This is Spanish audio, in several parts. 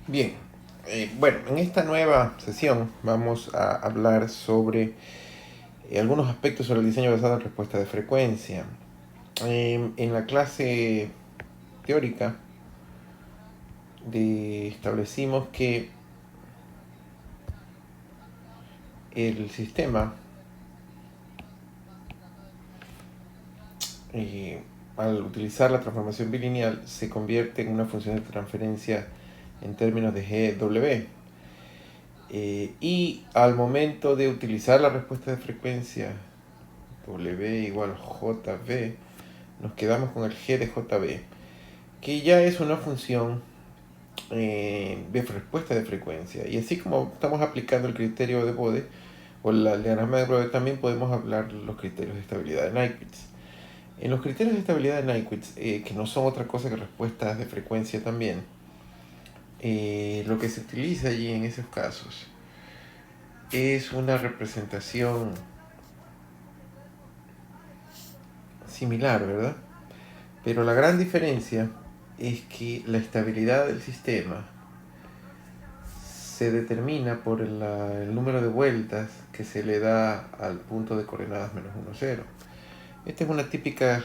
Bien, bueno, en esta nueva sesión vamos a hablar sobre algunos aspectos sobre el diseño basado en respuesta de frecuencia. En la clase teórica establecimos que el sistema, eh, al utilizar la transformación bilineal, se convierte en una función de transferencia en términos de GW. Y al momento de utilizar la respuesta de frecuencia W igual JV, nos quedamos con el G de JB, que ya es una función de respuesta de frecuencia. Y así como estamos aplicando el criterio de Bode o el diagrama de Bode, también podemos hablar los criterios de estabilidad de Nyquist. En los criterios de estabilidad de Nyquist, que no son otra cosa que respuestas de frecuencia también, lo que se utiliza allí en esos casos es una representación similar, ¿verdad? Pero la gran diferencia es que la estabilidad del sistema se determina por el número de vueltas que se le da al punto de coordenadas menos 1, 0. Esta es una típica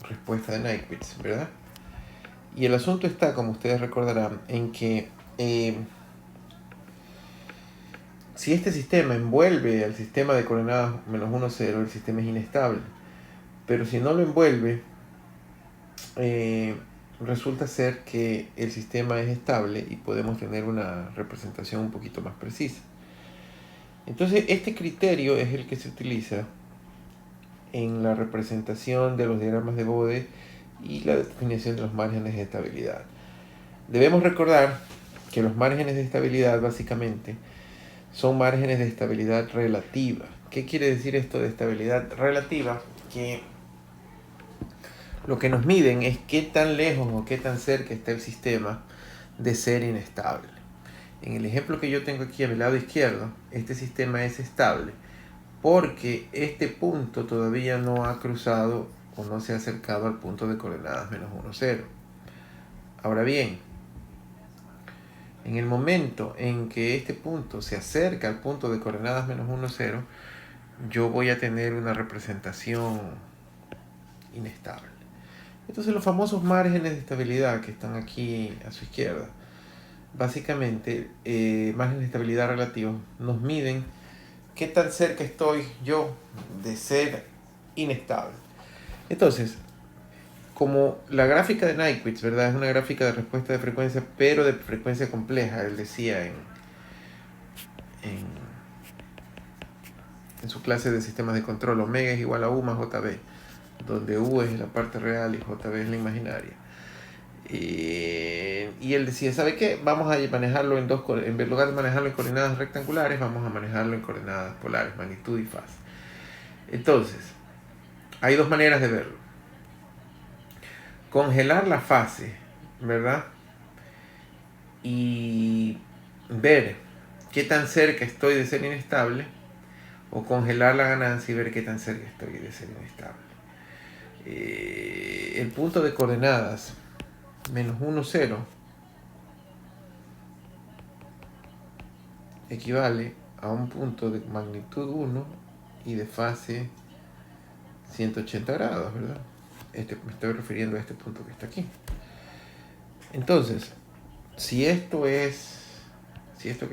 respuesta de Nyquist, ¿verdad? Y el asunto está, como ustedes recordarán, en que si este sistema envuelve al sistema de coordenadas menos 1, 0, el sistema es inestable. Pero si no lo envuelve, resulta ser que el sistema es estable y podemos tener una representación un poquito más precisa. Entonces, este criterio es el que se utiliza en la representación de los diagramas de Bode y la definición de los márgenes de estabilidad. Debemos recordar que los márgenes de estabilidad básicamente son márgenes de estabilidad relativa. ¿Qué quiere decir esto de estabilidad relativa? Que lo que nos miden es qué tan lejos o qué tan cerca está el sistema de ser inestable. En el ejemplo que yo tengo aquí a mi lado izquierdo, este sistema es estable porque este punto todavía no ha cruzado o no se ha acercado al punto de coordenadas menos 1, 0. Ahora bien, en el momento en que este punto se acerca al punto de coordenadas menos 1, 0, yo voy a tener una representación inestable. Entonces los famosos márgenes de estabilidad que están aquí a su izquierda, básicamente márgenes de estabilidad relativos, nos miden qué tan cerca estoy yo de ser inestable. Entonces, como la gráfica de Nyquist, ¿verdad? Es una gráfica de respuesta de frecuencia, pero de frecuencia compleja, él decía en, en su clase de sistemas de control, omega es igual a U más JB, donde U es la parte real y JB es la imaginaria. Y él decía, ¿sabe qué? Vamos a manejarlo en lugar de manejarlo en coordenadas rectangulares, vamos a manejarlo en coordenadas polares, magnitud y fase. Entonces, hay dos maneras de verlo. Congelar la fase, ¿verdad? Y ver qué tan cerca estoy de ser inestable, o congelar la ganancia y ver qué tan cerca estoy de ser inestable. El punto de coordenadas menos 1, 0 equivale a un punto de magnitud 1 y de fase 180 grados, ¿verdad? Me estoy refiriendo a este punto que está aquí. Entonces, si esto que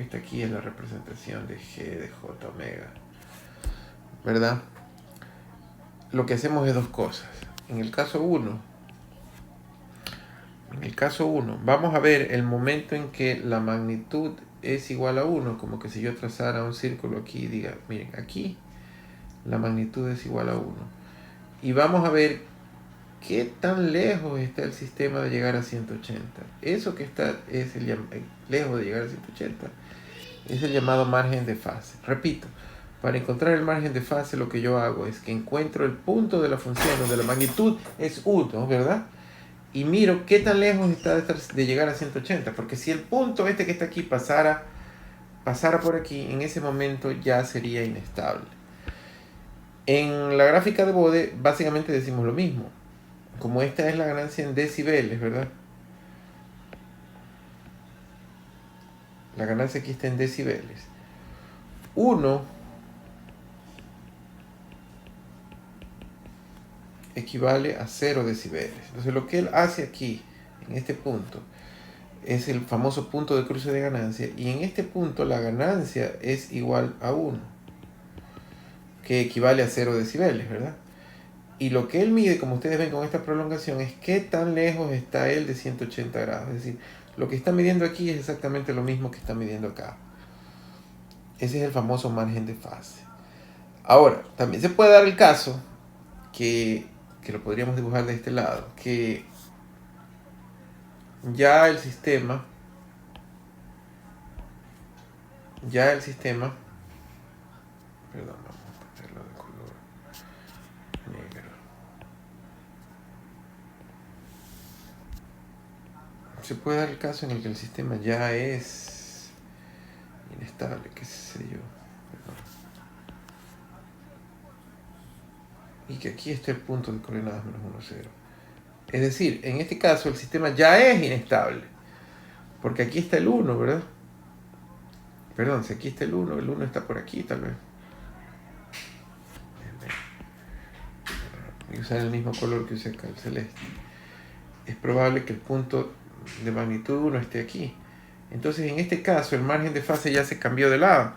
está aquí es la representación de G de J omega, ¿verdad? Lo que hacemos es dos cosas. En el caso 1, vamos a ver el momento en que la magnitud es igual a 1, como que si yo trazara un círculo aquí y diga, miren, aquí la magnitud es igual a 1. Y vamos a ver qué tan lejos está el sistema de llegar a 180. Eso que está lejos de llegar a 180 es el llamado margen de fase. Repito, para encontrar el margen de fase lo que yo hago es que encuentro el punto de la función donde la magnitud es 1, ¿verdad? Y miro qué tan lejos está de llegar a 180, porque si el punto este que está aquí pasara por aquí, en ese momento ya sería inestable. En la gráfica de Bode básicamente decimos lo mismo. Como esta es la ganancia en decibeles, ¿verdad? La ganancia aquí está en decibeles. 1 equivale a 0 decibeles. Entonces lo que él hace aquí, en este punto, es el famoso punto de cruce de ganancia, y en este punto la ganancia es igual a 1, que equivale a 0 decibeles, ¿verdad? Y lo que él mide, como ustedes ven con esta prolongación, es qué tan lejos está él de 180 grados. Es decir, lo que está midiendo aquí es exactamente lo mismo que está midiendo acá. Ese es el famoso margen de fase. Ahora, también se puede dar el caso que lo podríamos dibujar de este lado, que ya el sistema, perdón, vamos a ponerlo de color negro. Se puede dar el caso en el que el sistema ya es inestable, qué sé yo. Y que aquí está el punto de coordenadas menos 1, 0. Es decir, en este caso el sistema ya es inestable, porque aquí está el 1, ¿verdad? Perdón, si aquí está el 1 está por aquí tal vez. Voy a usar el mismo color que usé acá, el celeste. Es probable que el punto de magnitud 1 esté aquí. Entonces, en este caso, el margen de fase ya se cambió de lado.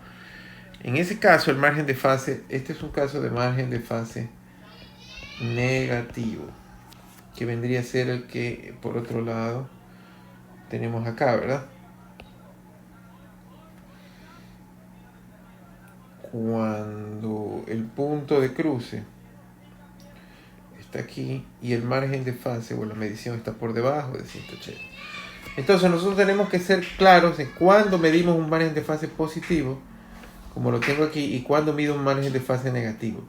En ese caso, el margen de fase, este es un caso de margen de fase negativo, que vendría a ser el que, por otro lado, tenemos acá, ¿verdad? Cuando el punto de cruce está aquí y el margen de fase o la medición está por debajo de 180. Entonces nosotros tenemos que ser claros en cuándo medimos un margen de fase positivo, como lo tengo aquí, y cuándo mido un margen de fase negativo.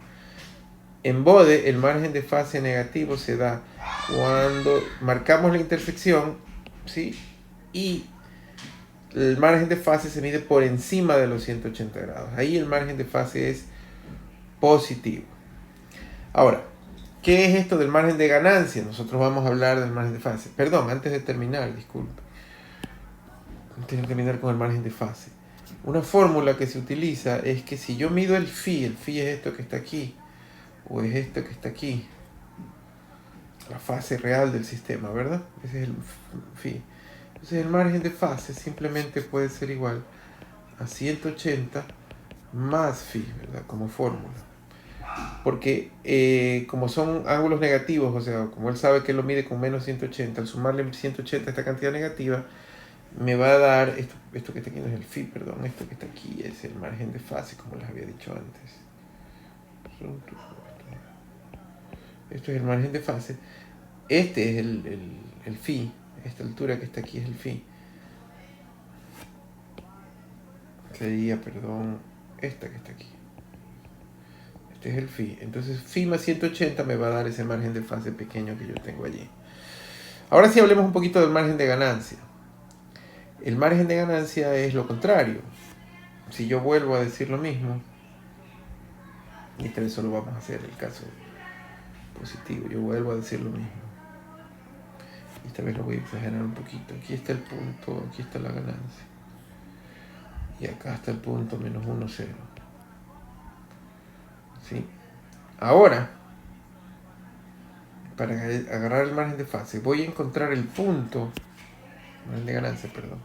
En Bode, el margen de fase negativo se da cuando marcamos la intersección, ¿sí? Y el margen de fase se mide por encima de los 180 grados. Ahí el margen de fase es positivo. Ahora, ¿qué es esto del margen de ganancia? Nosotros vamos a hablar del margen de fase. Perdón, antes de terminar, disculpe. Antes de terminar con el margen de fase. Una fórmula que se utiliza es que si yo mido el phi es esto que está aquí, o es esto que está aquí, la fase real del sistema, ¿verdad? Ese es el phi. Entonces el margen de fase simplemente puede ser igual a 180 más phi, ¿verdad? Como fórmula. Porque como son ángulos negativos, o sea, como él sabe que lo mide con menos 180, al sumarle 180 a esta cantidad negativa, me va a dar, esto que está aquí no es el phi, perdón, esto que está aquí es el margen de fase, como les había dicho antes. Esto es el margen de fase. Este es el phi, esta altura que está aquí es el phi. Sería, perdón, esta que está aquí. Este es el phi. Entonces phi más 180 me va a dar ese margen de fase pequeño que yo tengo allí. Ahora sí hablemos un poquito del margen de ganancia. El margen de ganancia es lo contrario. Si yo vuelvo a decir lo mismo, y esta vez solo vamos a hacer el caso positivo, yo vuelvo a decir lo mismo. Esta vez lo voy a exagerar un poquito. Aquí está el punto, aquí está la ganancia. Y acá está el punto menos 1, 0. ¿Sí? Ahora, para agarrar el margen de fase, voy a encontrar el punto, margen de ganancia, perdón,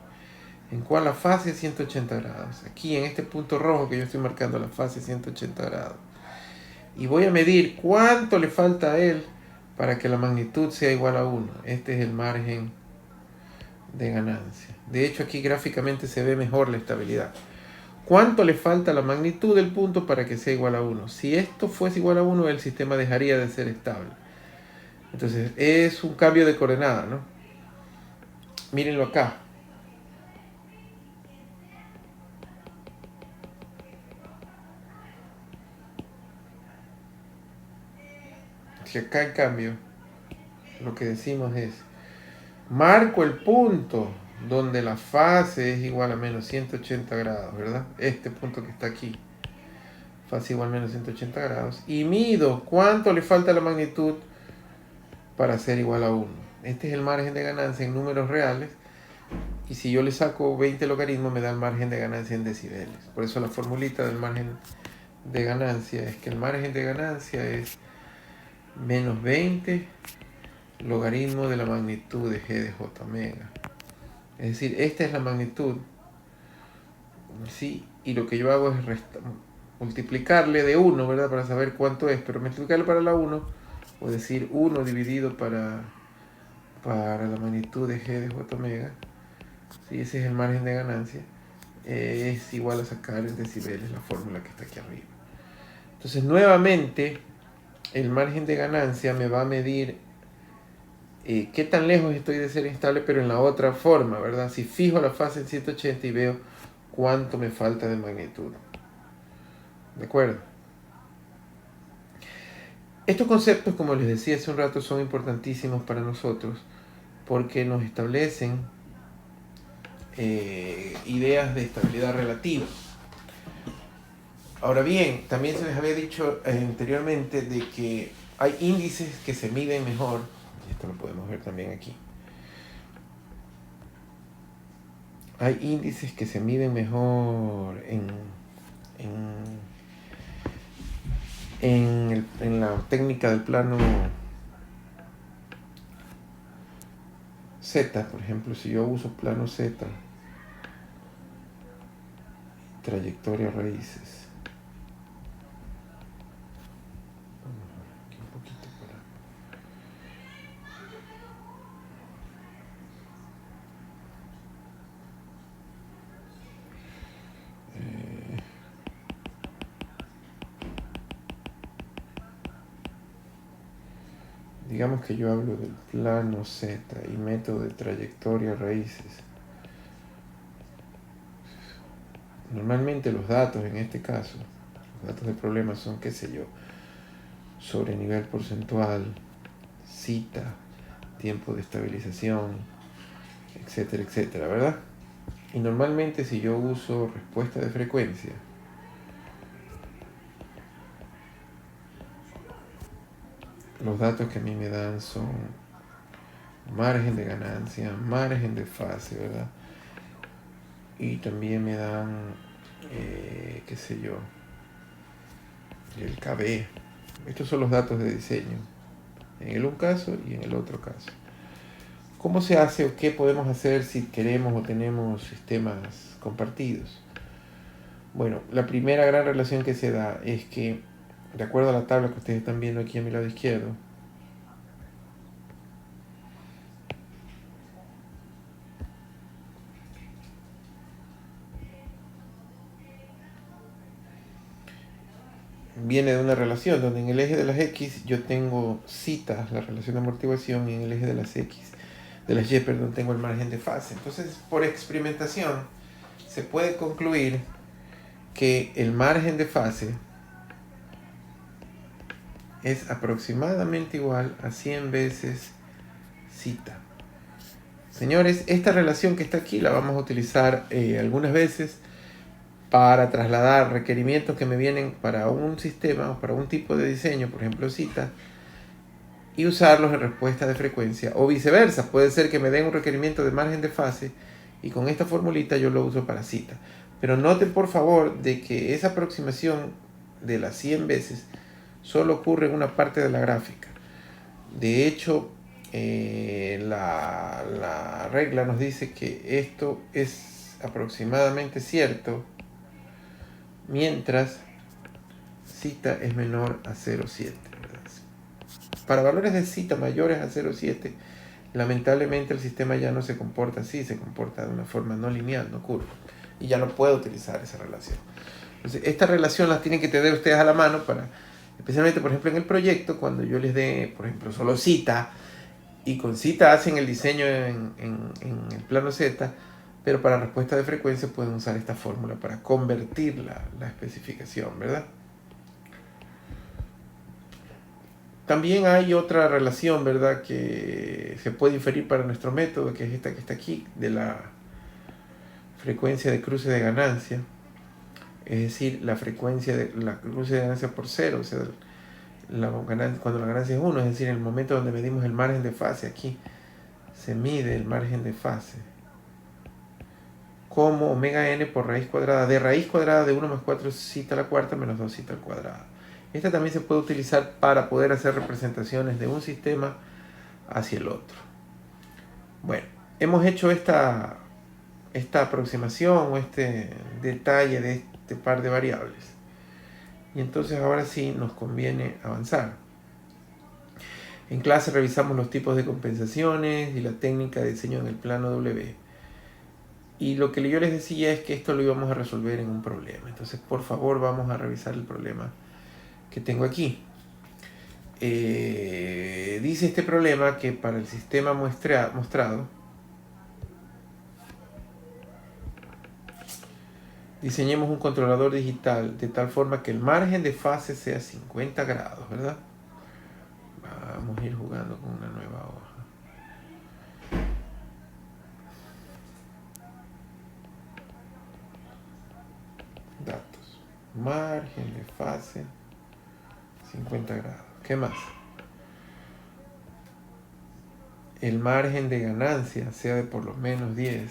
en cual la fase es 180 grados. Aquí en este punto rojo que yo estoy marcando, la fase es 180 grados. Y voy a medir cuánto le falta a él para que la magnitud sea igual a 1. Este es el margen de ganancia. De hecho, aquí gráficamente se ve mejor la estabilidad. ¿Cuánto le falta a la magnitud del punto para que sea igual a 1? Si esto fuese igual a 1, el sistema dejaría de ser estable. Entonces, es un cambio de coordenada, ¿no? Mírenlo acá. Si acá, en cambio, lo que decimos es, marco el punto donde la fase es igual a menos 180 grados, ¿verdad? Este punto que está aquí, fase igual a menos 180 grados, y mido cuánto le falta a la magnitud para ser igual a 1. Este es el margen de ganancia en números reales, y si yo le saco 20 logaritmos me da el margen de ganancia en decibeles. Por eso la formulita del margen de ganancia es que el margen de ganancia es menos 20 logaritmo de la magnitud de g de j omega. Es decir, esta es la magnitud, ¿sí? Y lo que yo hago es multiplicarle de 1, ¿verdad? Para saber cuánto es, pero multiplicarle para la 1, o decir 1 dividido para la magnitud de g de j omega, ¿sí? Ese es el margen de ganancia, es igual a sacar en decibeles la fórmula que está aquí arriba. Entonces, nuevamente, el margen de ganancia me va a medir qué tan lejos estoy de ser instable, pero en la otra forma, ¿verdad? Si fijo la fase en 180 y veo cuánto me falta de magnitud. ¿De acuerdo? Estos conceptos, como les decía hace un rato, son importantísimos para nosotros porque nos establecen ideas de estabilidad relativa. Ahora bien, también se les había dicho anteriormente de que hay índices que se miden mejor, y esto lo podemos ver también aquí. Hay índices que se miden mejor en la técnica del plano Z, por ejemplo, si yo uso plano Z, trayectoria raíces. Vamos a ver aquí un poquito para... digamos que yo hablo del plano Z y método de trayectoria raíces. Normalmente los datos en este caso, los datos del problema son, qué sé yo, sobre nivel porcentual, cita, tiempo de estabilización, etcétera, etcétera, ¿verdad? Y normalmente si yo uso respuesta de frecuencia, los datos que a mí me dan son margen de ganancia, margen de fase, ¿verdad? Y también me dan, qué sé yo, el KB. Estos son los datos de diseño, en el un caso y en el otro caso. ¿Cómo se hace o qué podemos hacer si queremos o tenemos sistemas compartidos? Bueno, la primera gran relación que se da es que, de acuerdo a la tabla que ustedes están viendo aquí a mi lado izquierdo, viene de una relación donde en el eje de las X yo tengo citas, la relación de amortiguación, y en el eje de las Y, tengo el margen de fase. Entonces, por experimentación, se puede concluir que el margen de fase es aproximadamente igual a 100 veces cita. Señores, esta relación que está aquí la vamos a utilizar algunas veces para trasladar requerimientos que me vienen para un sistema o para un tipo de diseño, por ejemplo cita, y usarlos en respuesta de frecuencia, o viceversa. Puede ser que me den un requerimiento de margen de fase y con esta formulita yo lo uso para cita. Pero noten por favor de que esa aproximación de las 100 veces solo ocurre en una parte de la gráfica. De hecho, la regla nos dice que esto es aproximadamente cierto mientras cita es menor a 0,7. Para valores de cita mayores a 0,7, lamentablemente el sistema ya no se comporta así, se comporta de una forma no lineal, no curva, y ya no puedo utilizar esa relación. Entonces, esta relación la tienen que tener ustedes a la mano para, especialmente por ejemplo en el proyecto, cuando yo les dé, por ejemplo, solo cita, y con cita hacen el diseño en el plano Z, pero para respuesta de frecuencia pueden usar esta fórmula para convertir la especificación, ¿verdad? También hay otra relación, ¿verdad?, que se puede inferir para nuestro método, que es esta que está aquí, de la frecuencia de cruce de ganancia. Es decir, la frecuencia de la cruce de ganancia por 0, o sea, cuando la ganancia es 1, es decir, en el momento donde medimos el margen de fase, aquí se mide el margen de fase. como omega n por raíz cuadrada de 1 más 4 cita a la cuarta menos 2 cita al cuadrado. Esta también se puede utilizar para poder hacer representaciones de un sistema hacia el otro. Bueno, hemos hecho esta aproximación o este detalle de este par de variables. Y entonces ahora sí nos conviene avanzar. En clase revisamos los tipos de compensaciones y la técnica de diseño en el plano W. Y lo que yo les decía es que esto lo íbamos a resolver en un problema. Entonces, por favor, vamos a revisar el problema que tengo aquí. Dice este problema que para el sistema mostrado, diseñemos un controlador digital de tal forma que el margen de fase sea 50 grados, ¿verdad? Vamos a ir jugando con una nueva hoja. Datos. Margen de fase 50 grados. ¿Qué más? El margen de ganancia sea de por lo menos 10.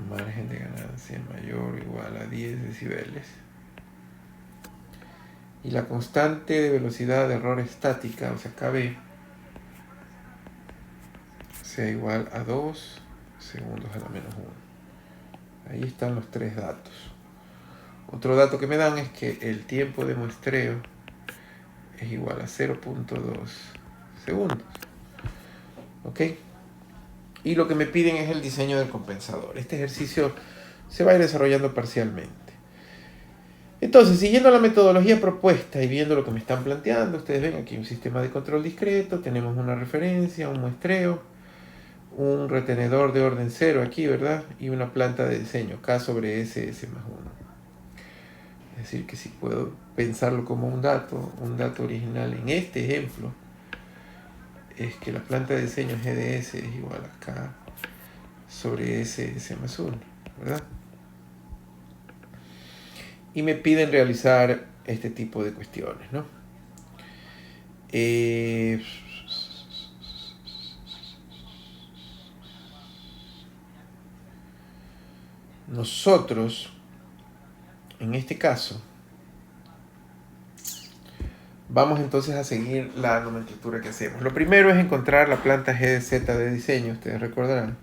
Margen de ganancia mayor o igual a 10 decibeles. Y la constante de velocidad de error estática, o sea, KB, sea igual a 2 segundos a la menos 1. Ahí están los tres datos. Otro dato que me dan es que el tiempo de muestreo es igual a 0.2 segundos. ¿Ok? Y lo que me piden es el diseño del compensador. Este ejercicio se va a ir desarrollando parcialmente. Entonces, siguiendo la metodología propuesta y viendo lo que me están planteando, ustedes ven aquí un sistema de control discreto, tenemos una referencia, un muestreo, un retenedor de orden 0 aquí, ¿verdad? Y una planta de diseño, K sobre S más 1. Es decir, que si puedo pensarlo como un dato original en este ejemplo, es que la planta de diseño GDS es igual a K sobre S más 1, ¿verdad? Y me piden realizar este tipo de cuestiones, ¿no? Nosotros, en este caso, vamos entonces a seguir la nomenclatura que hacemos. Lo primero es encontrar la planta GDZ de diseño, ustedes recordarán.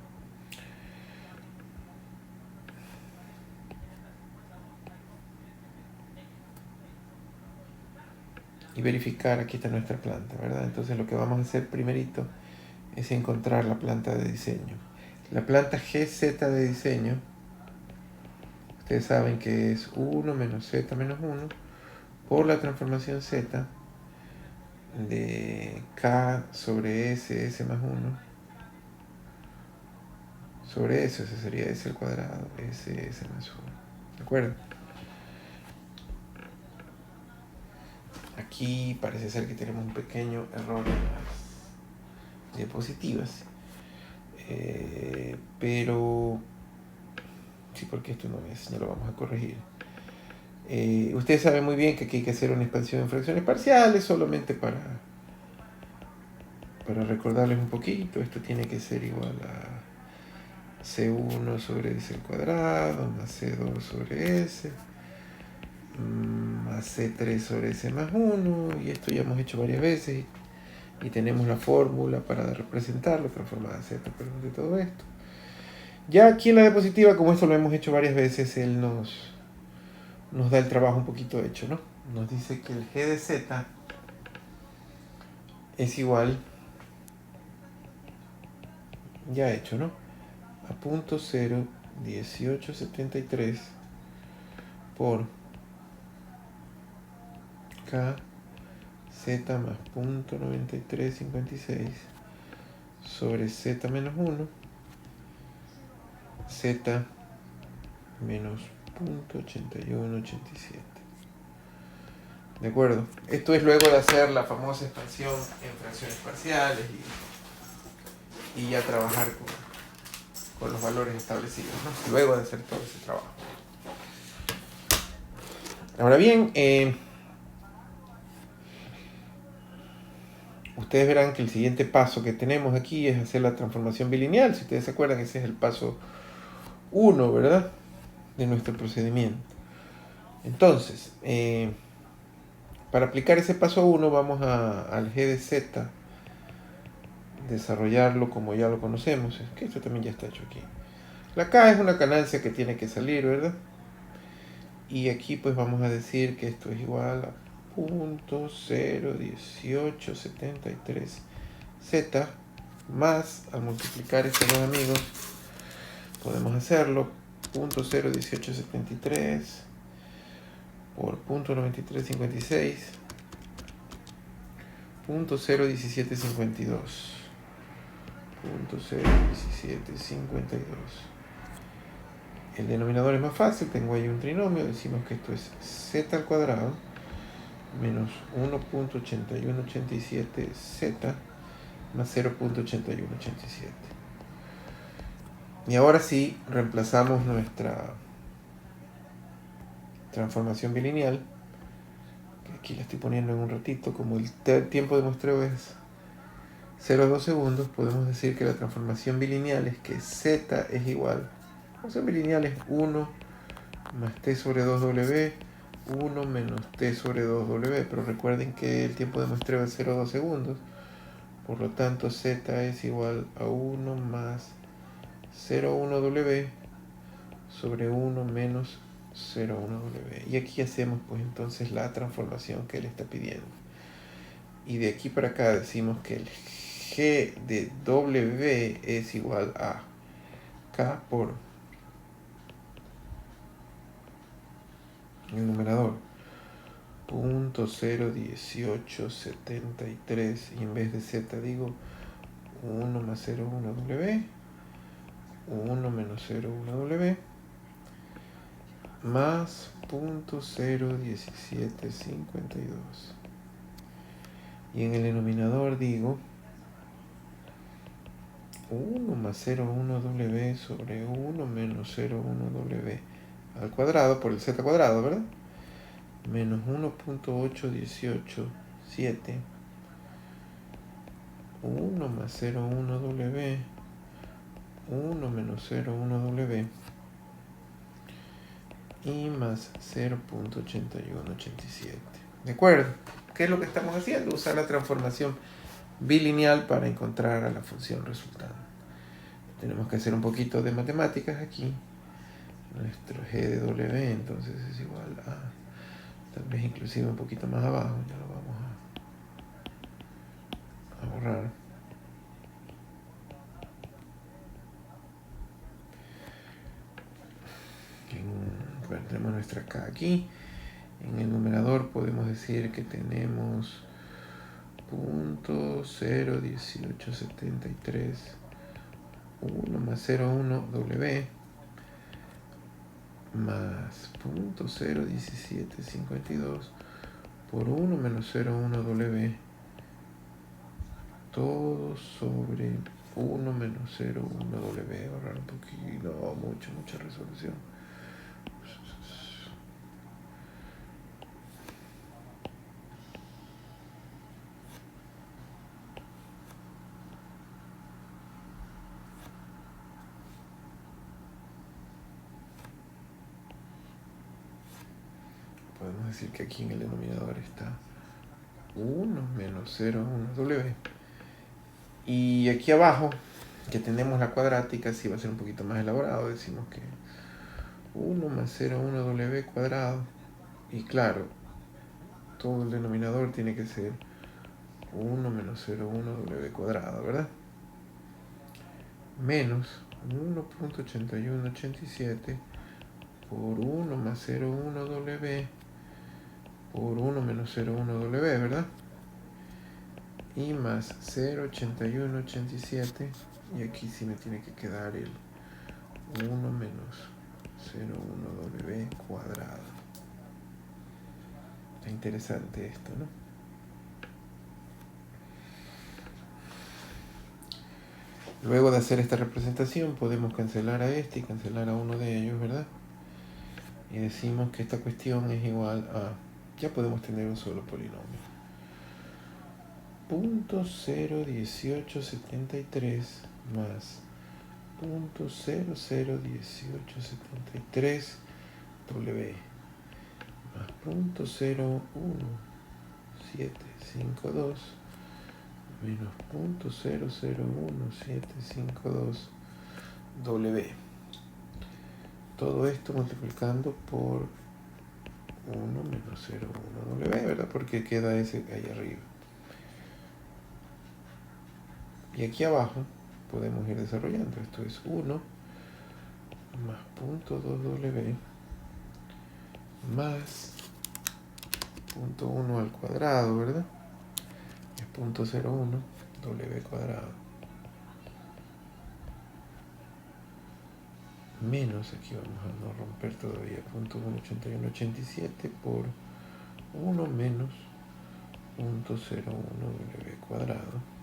Y verificar, aquí está nuestra planta, ¿verdad? Entonces lo que vamos a hacer primerito es encontrar la planta de diseño. La planta GZ de diseño, ustedes saben que es 1 menos Z menos 1 por la transformación Z de K sobre S más 1 sobre eso, ese sería S al cuadrado, S más 1. ¿De acuerdo? Aquí parece ser que tenemos un pequeño error en las diapositivas. Pero sí, porque esto no lo vamos a corregir. Ustedes saben muy bien que aquí hay que hacer una expansión en fracciones parciales, solamente para recordarles un poquito. Esto tiene que ser igual a C1 sobre S al cuadrado, más C2 sobre S, más C3 sobre S más 1, y esto ya hemos hecho varias veces, y tenemos la fórmula para representarlo, transformada Z de todo esto. Ya aquí en la diapositiva, como esto lo hemos hecho varias veces, él nos da el trabajo un poquito hecho, ¿no? Nos dice que el G de Z es igual, ya hecho, ¿no? A 0.01873 por K Z más 0.9356 sobre Z menos 1 Z menos 0.8187. ¿De acuerdo? Esto es luego de hacer la famosa expansión en fracciones parciales y ya trabajar con los valores establecidos, ¿no? Luego de hacer todo ese trabajo. Ahora bien, ustedes verán que el siguiente paso que tenemos aquí es hacer la transformación bilineal. Si ustedes se acuerdan, ese es el paso 1, ¿verdad? De nuestro procedimiento. Entonces, para aplicar ese paso 1 vamos al G de Z, desarrollarlo como ya lo conocemos, es que esto también ya está hecho aquí. La K es una ganancia que tiene que salir, ¿verdad? Y aquí pues vamos a decir que esto es igual a 0.01873 Z más, al multiplicar estos dos amigos, podemos hacerlo 0.01873 por 0.9356 0.01752 0.01752. El denominador es más fácil, tengo ahí un trinomio, decimos que esto es z al cuadrado menos 1.8187 z más 0.8187. Y ahora sí, reemplazamos nuestra transformación bilineal, que aquí la estoy poniendo en un ratito, como el tiempo de muestreo es 0,2 segundos, podemos decir que la transformación bilineal es que z es igual, la transformación bilineal es 1 más t sobre 2w, 1 menos t sobre 2w, pero recuerden que el tiempo de muestreo es 0,2 segundos, por lo tanto z es igual a 1 más 0,1w sobre 1 menos 0,1w. Y aquí hacemos pues entonces la transformación que él está pidiendo. Y de aquí para acá decimos que el g de w es igual a k por el numerador 0.01873 y en vez de z digo 1 más 0,1w, 1 menos 0,1w más 0.01752. Y en el denominador digo 1 más 0,1w sobre 1 menos 0,1w al cuadrado por el z cuadrado, ¿verdad? Menos 1.8187, 1 más 0,1w, 1 menos 0,1w y más 0.8187. ¿De acuerdo? ¿Qué es lo que estamos haciendo? Usar la transformación bilineal para encontrar a la función resultante. Tenemos que hacer un poquito de matemáticas aquí. Nuestro g de w entonces es igual a, tal vez inclusive un poquito más abajo, ya lo vamos a borrar. Bueno, tenemos nuestra k aquí. En el numerador podemos decir que tenemos 0.01873, 1 más 0,1w más 0.01752 por 1 menos 0,1w, todo sobre 1 menos 0,1w. Ahorrar un poquito, no, mucha resolución. Podemos decir que aquí en el denominador está 1 menos 0,1w. Y aquí abajo, que tenemos la cuadrática, sí va a ser un poquito más elaborado. Decimos que 1 más 0,1w cuadrado. Y claro, todo el denominador tiene que ser 1 menos 0,1w cuadrado, ¿verdad? Menos 1.8187 por 1 más 0,1w por 1 menos 0,1w, ¿verdad? Y más 0.8187, y aquí sí me tiene que quedar el 1 menos 0,1w cuadrado. Está interesante esto, ¿no? Luego de hacer esta representación podemos cancelar a este y cancelar a uno de ellos, ¿verdad? Y decimos que esta cuestión es igual a, ya podemos tener un solo polinomio, 0.01873 más .001873 W más .01752 menos .001752 W. Todo esto multiplicando por 1 menos 0,1 W, ¿verdad? Porque queda ese ahí arriba. Y aquí abajo podemos ir desarrollando. Esto es 1 más 0.2W más 0.1 al cuadrado, ¿verdad? Es 0.01 W cuadrado. Menos, aquí vamos a no romper todavía, 0.18187 por 1 menos 0.01 W cuadrado.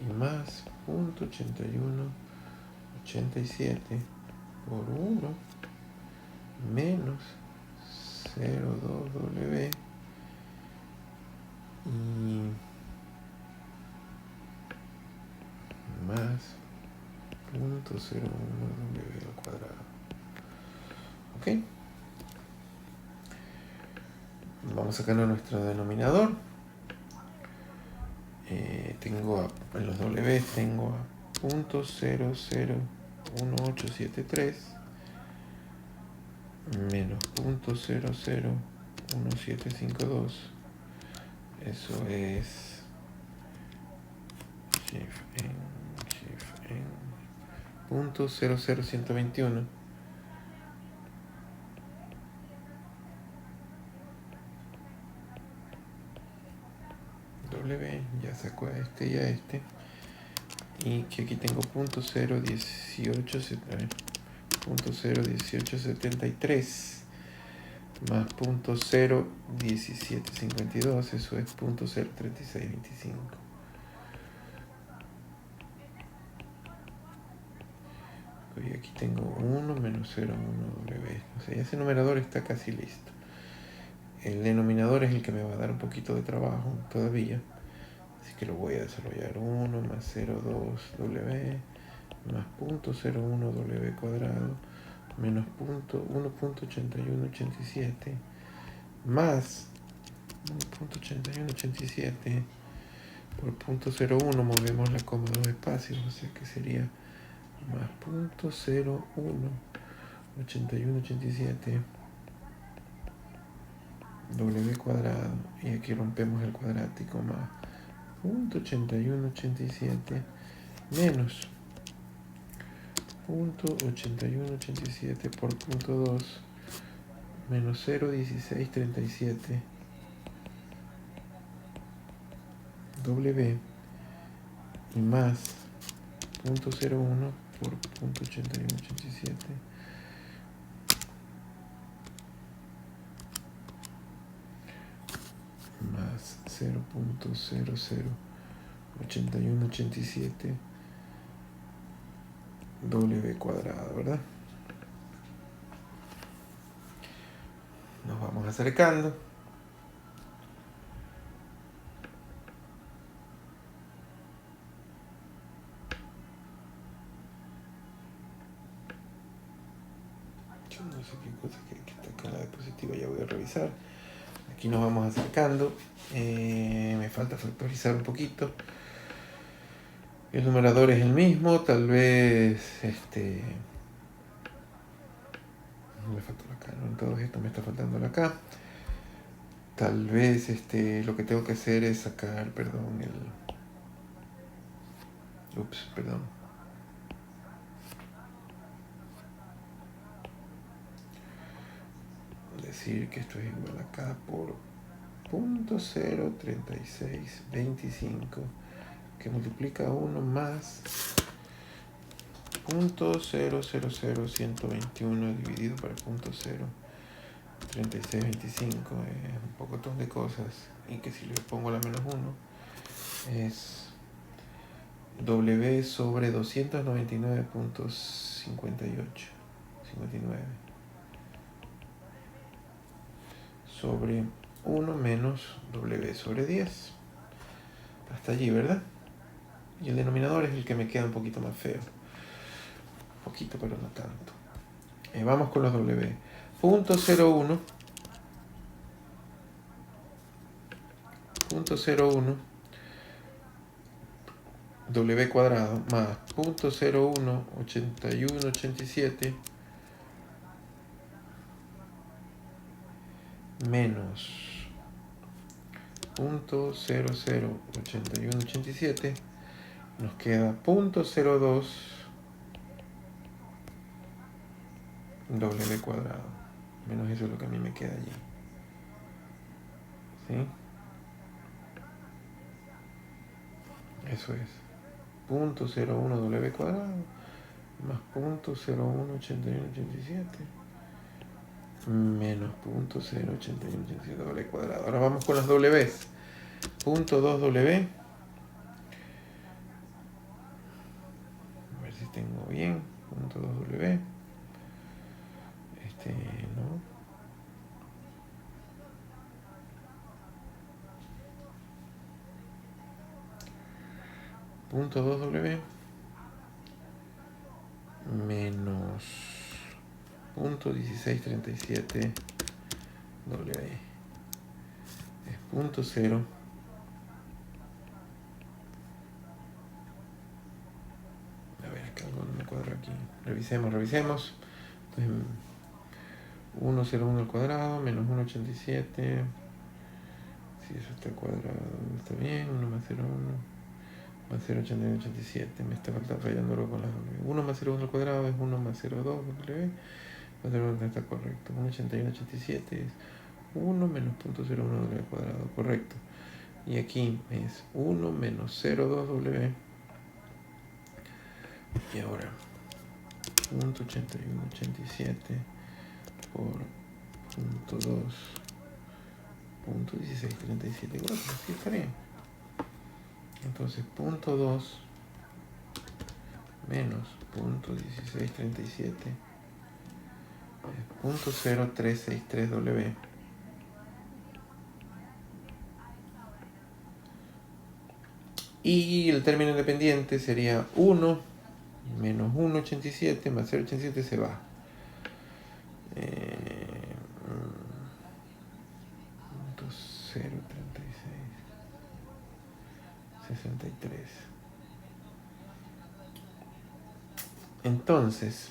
Y más 0.8187 por 1 menos 0,2 W y más 0.01 W al cuadrado. ¿Ok? Vamos sacando nuestro denominador. En los W tengo a 0.001873 menos 0.001752. Eso es shift en 0.00121. W, ya saco a este y a este. Y que aquí tengo 0.01873 más 0.01752, eso es 0.03625. Y aquí tengo 1 menos 0,1 W. O sea, ese numerador está casi listo. El denominador es el que me va a dar un poquito de trabajo todavía. Así que lo voy a desarrollar. 1 más 0,2 W más 0.01 W cuadrado menos 1.8187 más 1.8187 por 0.01, movemos la coma dos espacios, o sea que sería más 0.018187 W cuadrado, y aquí rompemos el cuadrático, más 0.8187 menos 0.8187 por 0.2 menos 0.1637 W y más 0.01 por 0.8187 más 0.008187 W cuadrado, ¿verdad? Nos vamos acercando. Yo no sé qué cosa que está acá en la diapositiva, ya voy a revisar. Aquí nos vamos acercando. Me falta factorizar un poquito. El numerador es el mismo, tal vez me faltó la K, ¿no? En todo esto me está faltando la K. Tal vez lo que tengo que hacer es sacar, perdón, perdón. Decir que esto es igual a K por 0.03625, que multiplica 1 más 0.000121 dividido por 0.03625. Es un pocotón de cosas, y que si le pongo la menos 1 es W sobre 299.58 59 sobre 1 menos W sobre 10. Hasta allí, ¿verdad? Y el denominador es el que me queda un poquito más feo. poquito, pero no tanto. Vamos con los W. Punto 01. Punto 01 W cuadrado más punto 01 81 87 menos punto 00 81 87 nos queda punto 02 W cuadrado, menos eso es lo que a mí me queda allí, ¿sí? Eso es punto 01 W cuadrado más punto 01 81 87 menos punto 0 81 87 W cuadrado. Ahora vamos con las W's. Punto 2 W. A ver si tengo bien. Punto 2 W. No. Punto 2 W menos punto 1637 W es punto 0 a ver, acá algo no me cuadra aquí, revisemos. Entonces 101 al cuadrado menos 187, si eso está cuadrado está bien, 1 más 01 más 0,8187, me está fallando algo con las W. 1 más 0,1 al cuadrado es 1 más 0,2 W, más 0,1 está correcto. 1,8187 es 1 menos 0,01 W cuadrado, correcto. Y aquí es 1 menos 0,2 W. Y ahora, 0,8187 por 0,2, 0,1637, igual, así está bien. Entonces, 0,2 menos 0,1637 es 0,0363 W. Y el término independiente sería 1 menos 1,87 más 0,87 se va. 0,36 63. Entonces,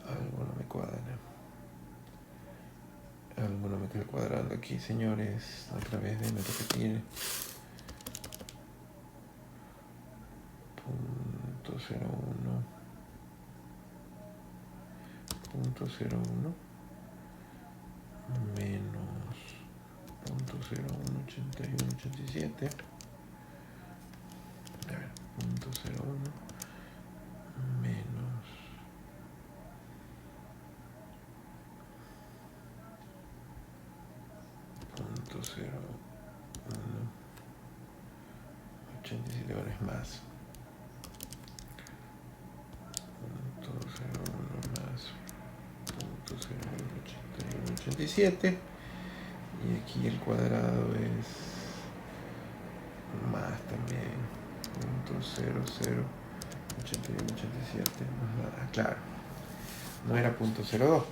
algo no me cuadra. Algo no me queda cuadrando aquí, señores. Otra vez déjenme repetir. Punto 01. Punto 01 menos punto 01 81 87. A ver, punto 01 menos punto 01 87 ahora es más. Punto 01 más punto 01 81 87. Y aquí el cuadrado es más también. Punto 00 81 87. Ah, claro. No era punto 02.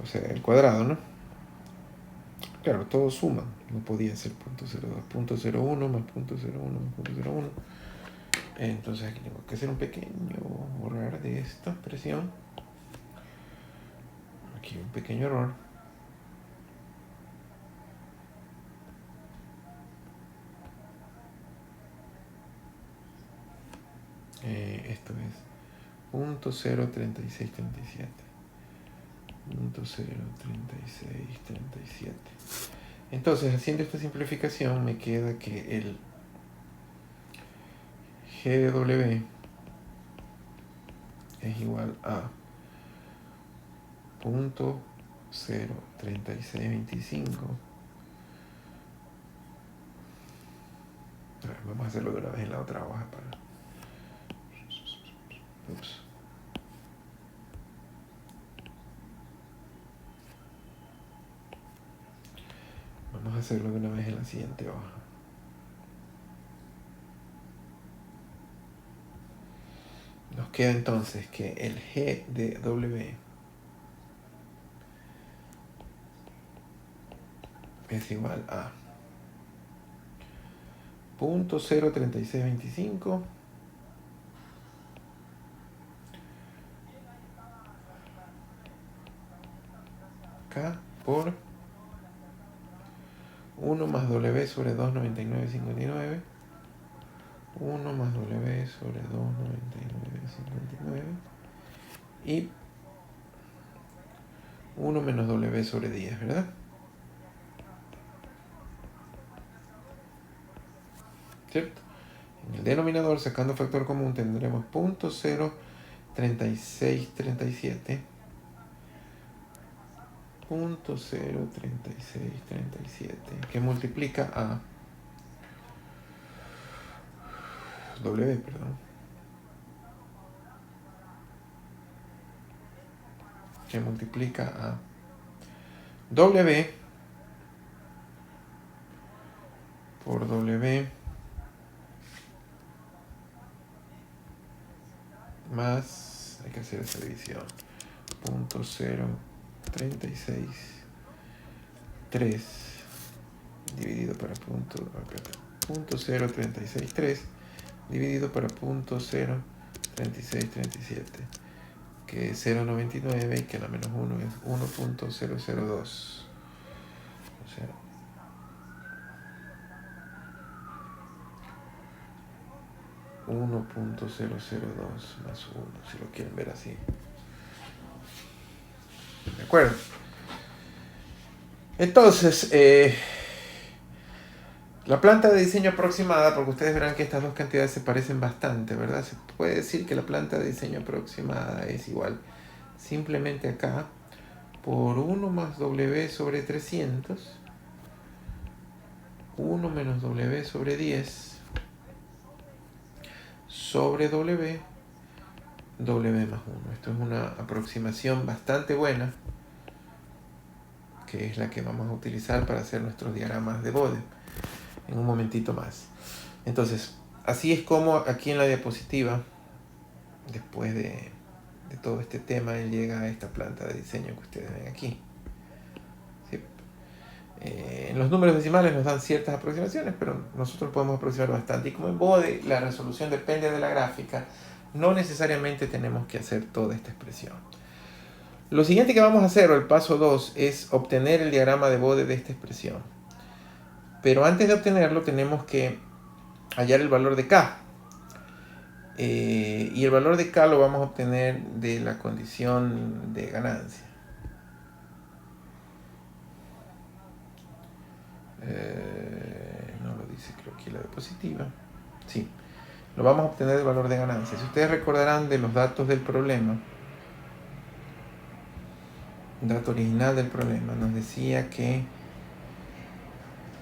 O sea, el cuadrado, ¿no? Claro, todo suma. No podía ser punto 02. Punto 01 más punto 01 más punto 01. Entonces aquí tengo que hacer un pequeño borrar de esta expresión. Aquí un pequeño error. Esto es punto 03637. Punto 03637. Entonces, haciendo esta simplificación, me queda que el G de W es igual a punto 03625. Vamos a hacerlo de una vez en la otra hoja para... Ups. Vamos a hacerlo de una vez en la siguiente hoja. nos queda entonces que el G de W es igual a 0.03625 K por 1 más W sobre 299,59, 1 más W sobre 299,59 y 1 menos W sobre 10, ¿verdad? ¿Cierto? En el denominador, sacando factor común, tendremos 0.03637, 0.03637, que multiplica a W, perdón, que multiplica a W por W más, hay que hacer esa división, 0.0363 dividido para 0.0363 dividido para 0.3637, que es 0.99 y que la menos 1 es 1.002. O sea, 1.002 más 1, si lo quieren ver así. ¿De acuerdo? Entonces, la planta de diseño aproximada, porque ustedes verán que estas dos cantidades se parecen bastante, ¿verdad? Se puede decir que la planta de diseño aproximada es igual simplemente acá por 1 más W sobre 300, 1 menos W sobre 10, sobre W, W más 1. Esto es una aproximación bastante buena, que es la que vamos a utilizar para hacer nuestros diagramas de Bode en un momentito más. Entonces, así es como aquí en la diapositiva, después de todo este tema, él llega a esta planta de diseño que ustedes ven aquí. ¿Sí? En los números decimales nos dan ciertas aproximaciones, pero nosotros podemos aproximar bastante. Y como en Bode la resolución depende de la gráfica, no necesariamente tenemos que hacer toda esta expresión. Lo siguiente que vamos a hacer, o el paso 2, es obtener el diagrama de Bode de esta expresión. Pero antes de obtenerlo tenemos que hallar el valor de K. Y el valor de K lo vamos a obtener de la condición de ganancia. No lo dice, creo que la diapositiva. Sí, lo vamos a obtener del valor de ganancia. Si ustedes recordarán de los datos del problema, el dato original del problema nos decía que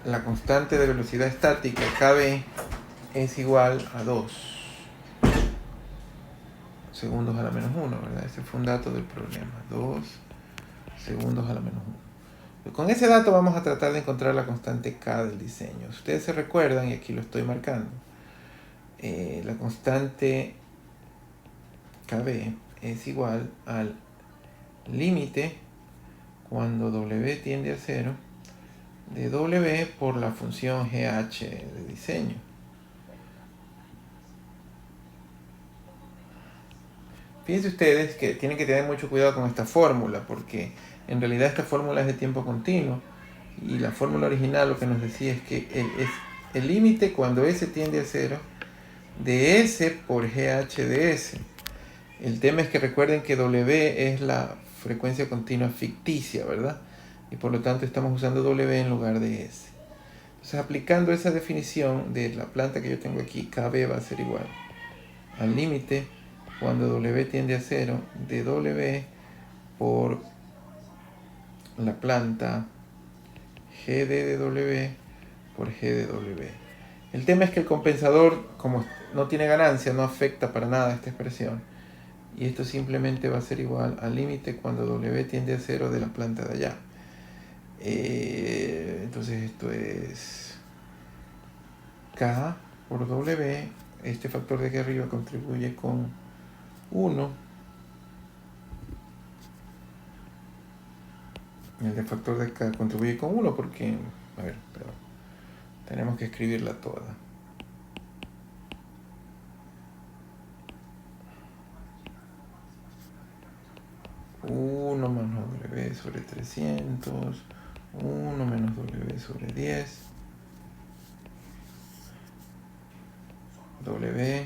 la constante de velocidad estática, KB, es igual a 2 segundos a la menos 1, ¿verdad? Ese fue un dato del problema, 2 segundos a la menos 1. Con ese dato vamos a tratar de encontrar la constante K del diseño. Si ustedes se recuerdan, y aquí lo estoy marcando, la constante KB es igual al límite cuando W tiende a 0 de W por la función GH de diseño. Fíjense ustedes que tienen que tener mucho cuidado con esta fórmula, porque en realidad esta fórmula es de tiempo continuo, y la fórmula original lo que nos decía es que es el límite cuando S tiende a 0 de S por GH de S. El tema es que recuerden que W es la frecuencia continua ficticia, ¿verdad? Y por lo tanto estamos usando W en lugar de S. Entonces, aplicando esa definición de la planta que yo tengo aquí, KB va a ser igual al límite cuando W tiende a 0 de W por la planta GD de W por G de W. El tema es que el compensador, como no tiene ganancia, no afecta para nada esta expresión. Y esto simplemente va a ser igual al límite cuando W tiende a 0 de la planta de allá. Entonces esto es K por W. Este factor de aquí arriba contribuye con 1. El de factor de K contribuye con 1 porque, a ver, perdón, tenemos que escribirla toda. 1 menos W sobre 300, 1 menos W sobre 10, W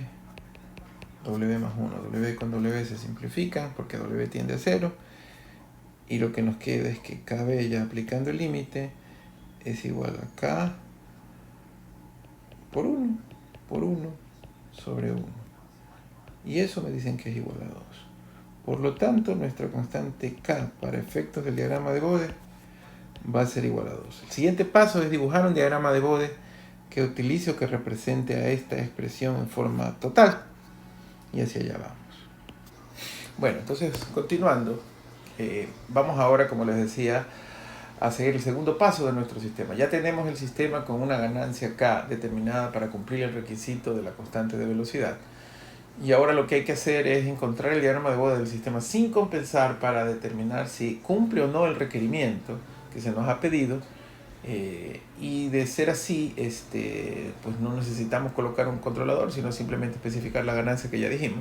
más 1, W con W se simplifican porque W tiende a 0, y lo que nos queda es que KB, ya aplicando el límite, es igual a K por 1 sobre 1, y eso me dicen que es igual a 2. Por lo tanto, nuestra constante K para efectos del diagrama de Bode va a ser igual a 2. El siguiente paso es dibujar un diagrama de Bode que utilice o que represente a esta expresión en forma total. Y hacia allá vamos. Bueno, entonces, continuando, vamos ahora, como les decía, a seguir el segundo paso de nuestro sistema. Ya tenemos el sistema con una ganancia K determinada para cumplir el requisito de la constante de velocidad. Y ahora lo que hay que hacer es encontrar el diagrama de Bode del sistema sin compensar para determinar si cumple o no el requerimiento que se nos ha pedido. Y de ser así, pues no necesitamos colocar un controlador, sino simplemente especificar la ganancia que ya dijimos.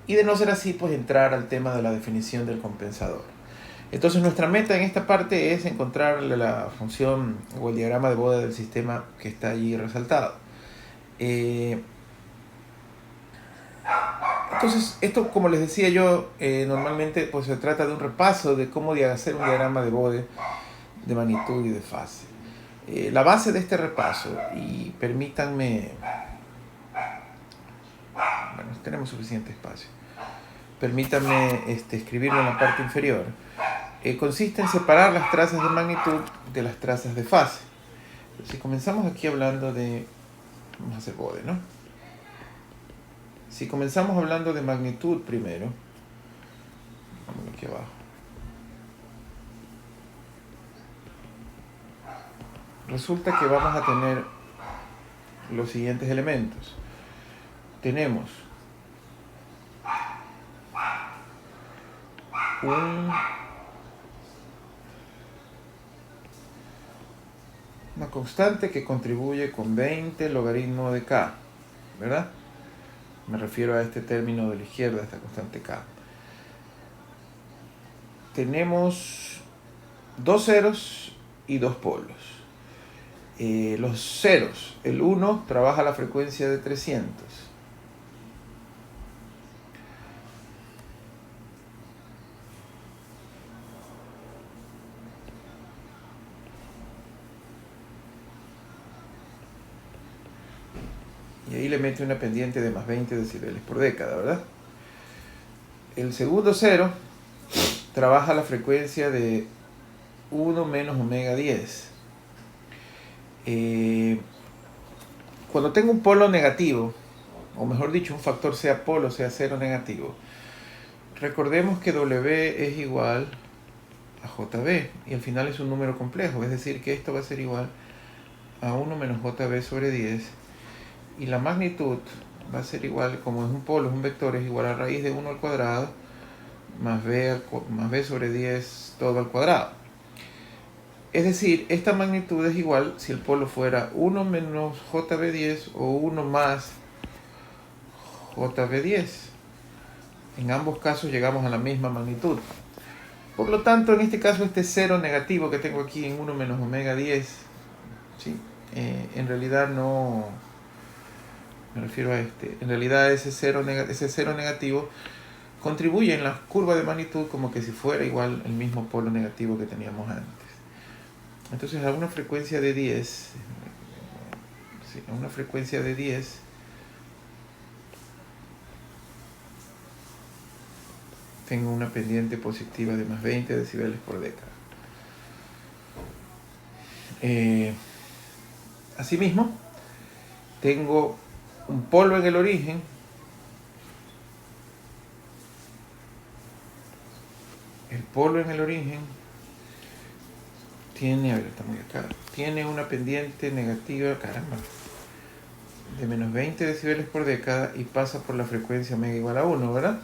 Y de no ser así, pues entrar al tema de la definición del compensador. Entonces nuestra meta en esta parte es encontrar la función o el diagrama de Bode del sistema que está allí resaltado. Entonces, esto, como les decía yo, normalmente pues se trata de un repaso de cómo hacer un diagrama de Bode de magnitud y de fase. La base de este repaso, y permítanme, bueno, tenemos suficiente espacio, permítanme escribirlo en la parte inferior, consiste en separar las trazas de magnitud de las trazas de fase. Si comenzamos aquí hablando de, vamos a hacer Bode, ¿no? Si comenzamos hablando de magnitud primero, vamos aquí abajo. Resulta que vamos a tener los siguientes elementos. Tenemos una constante que contribuye con 20 logaritmo de K, ¿verdad? Me refiero a este término de la izquierda, esta constante K. Tenemos dos ceros y dos polos. Los ceros, el 1 trabaja la frecuencia de 300. Y ahí le mete una pendiente de más 20 decibeles por década, ¿verdad? El segundo cero trabaja la frecuencia de 1 menos omega 10. Cuando tengo un polo negativo, o mejor dicho, un factor sea polo, sea cero negativo, recordemos que W es igual a JB, y al final es un número complejo, es decir, que esto va a ser igual a 1 menos JB sobre 10, y la magnitud va a ser igual, como es un polo, es un vector, es igual a raíz de 1 al cuadrado, más B sobre 10 todo al cuadrado. Es decir, esta magnitud es igual si el polo fuera 1 menos JB10 o 1 más JB10. En ambos casos llegamos a la misma magnitud. Por lo tanto, en este caso, este cero negativo que tengo aquí en 1 menos omega 10, ¿sí? En realidad no... Me refiero a este. En realidad ese cero negativo contribuye en la curva de magnitud como que si fuera igual el mismo polo negativo que teníamos antes. Entonces a una frecuencia de 10, tengo una pendiente positiva de más 20 decibeles por década. Asimismo, tengo un polo en el origen, el polo en el origen tiene, a ver, está muy acá, tiene una pendiente negativa, caramba, de menos 20 decibeles por década y pasa por la frecuencia omega igual a 1, ¿verdad?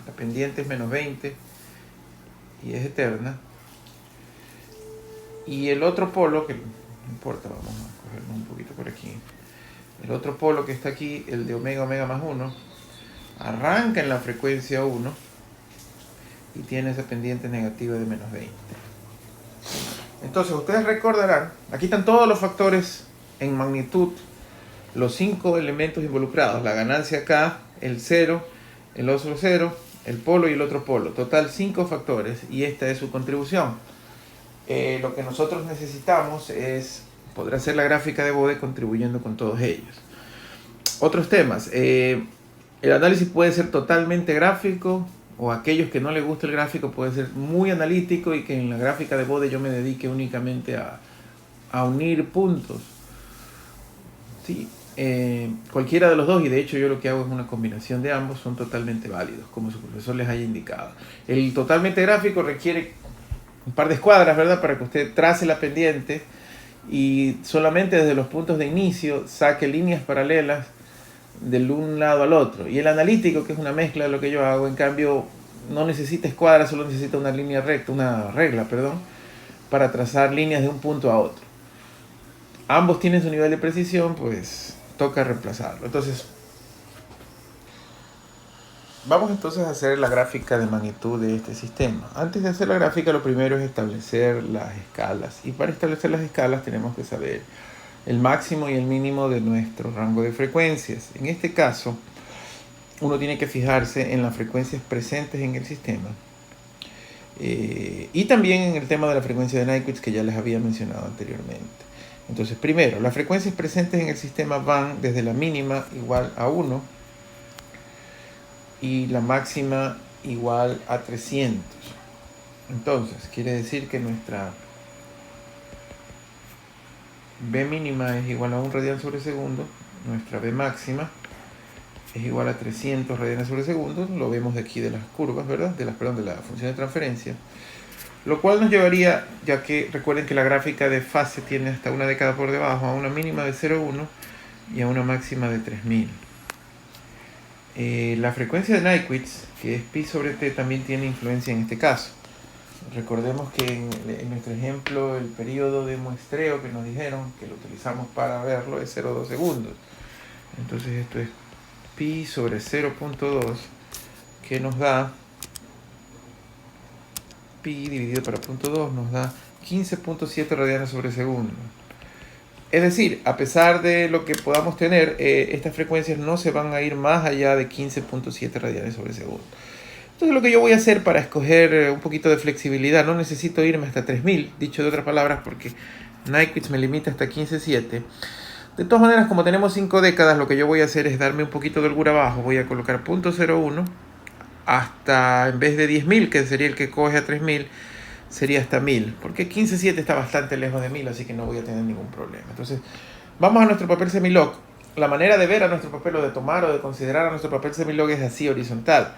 La pendiente es menos 20 y es eterna. Y el otro polo, que no importa, vamos a cogerlo un poquito por aquí. El otro polo que está aquí, el de omega, omega más 1, arranca en la frecuencia 1 y tiene esa pendiente negativa de menos 20. Entonces, ustedes recordarán, aquí están todos los factores en magnitud, los 5 elementos involucrados, la ganancia acá, el 0, el otro 0, el polo y el otro polo. Total 5 factores y esta es su contribución. Lo que nosotros necesitamos es poder hacer la gráfica de Bode contribuyendo con todos ellos. Otros temas. El análisis puede ser totalmente gráfico, o aquellos que no les gusta el gráfico puede ser muy analítico y que en la gráfica de Bode yo me dedique únicamente a unir puntos. Sí, cualquiera de los dos, y de hecho yo lo que hago es una combinación de ambos, son totalmente válidos, como su profesor les haya indicado. El totalmente gráfico requiere un par de escuadras, ¿verdad? Para que usted trace la pendiente y solamente desde los puntos de inicio saque líneas paralelas del un lado al otro. Y el analítico, que es una mezcla de lo que yo hago, en cambio no necesita escuadra, solo necesita una línea recta, una regla, perdón, para trazar líneas de un punto a otro. Ambos tienen su nivel de precisión, pues toca reemplazarlo. Entonces, vamos entonces a hacer la gráfica de magnitud de este sistema. Antes de hacer la gráfica, lo primero es establecer las escalas. Y para establecer las escalas tenemos que saber el máximo y el mínimo de nuestro rango de frecuencias. En este caso, uno tiene que fijarse en las frecuencias presentes en el sistema. Y también en el tema de la frecuencia de Nyquist que ya les había mencionado anteriormente. Entonces, primero, las frecuencias presentes en el sistema van desde la mínima igual a 1 y la máxima igual a 300. Entonces, quiere decir que nuestra B mínima es igual a 1 radian sobre segundo, nuestra B máxima es igual a 300 radianes sobre segundo, lo vemos de aquí de las curvas, ¿verdad? De la función de transferencia. Lo cual nos llevaría, ya que recuerden que la gráfica de fase tiene hasta una década por debajo, a una mínima de 0,1 y a una máxima de 3000. La frecuencia de Nyquist, que es pi sobre t, también tiene influencia en este caso. Recordemos que en nuestro ejemplo el periodo de muestreo que nos dijeron que lo utilizamos para verlo es 0,2 segundos. Entonces esto es pi sobre 0,2 que nos da pi dividido para 0,2 nos da 15,7 radianes sobre segundo. Es decir, a pesar de lo que podamos tener, estas frecuencias no se van a ir más allá de 15,7 radianes sobre segundo. Entonces lo que yo voy a hacer para escoger un poquito de flexibilidad, no necesito irme hasta 3000, dicho de otras palabras, porque Nyquist me limita hasta 15,7. De todas maneras, como tenemos 5 décadas, lo que yo voy a hacer es darme un poquito de holgura abajo. Voy a colocar 0,01 hasta, en vez de 10.000, que sería el que coge a 3000, sería hasta 1000, porque 15,7 está bastante lejos de 1000, así que no voy a tener ningún problema. Entonces, vamos a nuestro papel semilog. La manera de ver a nuestro papel o de tomar o de considerar a nuestro papel semilog es así, horizontal.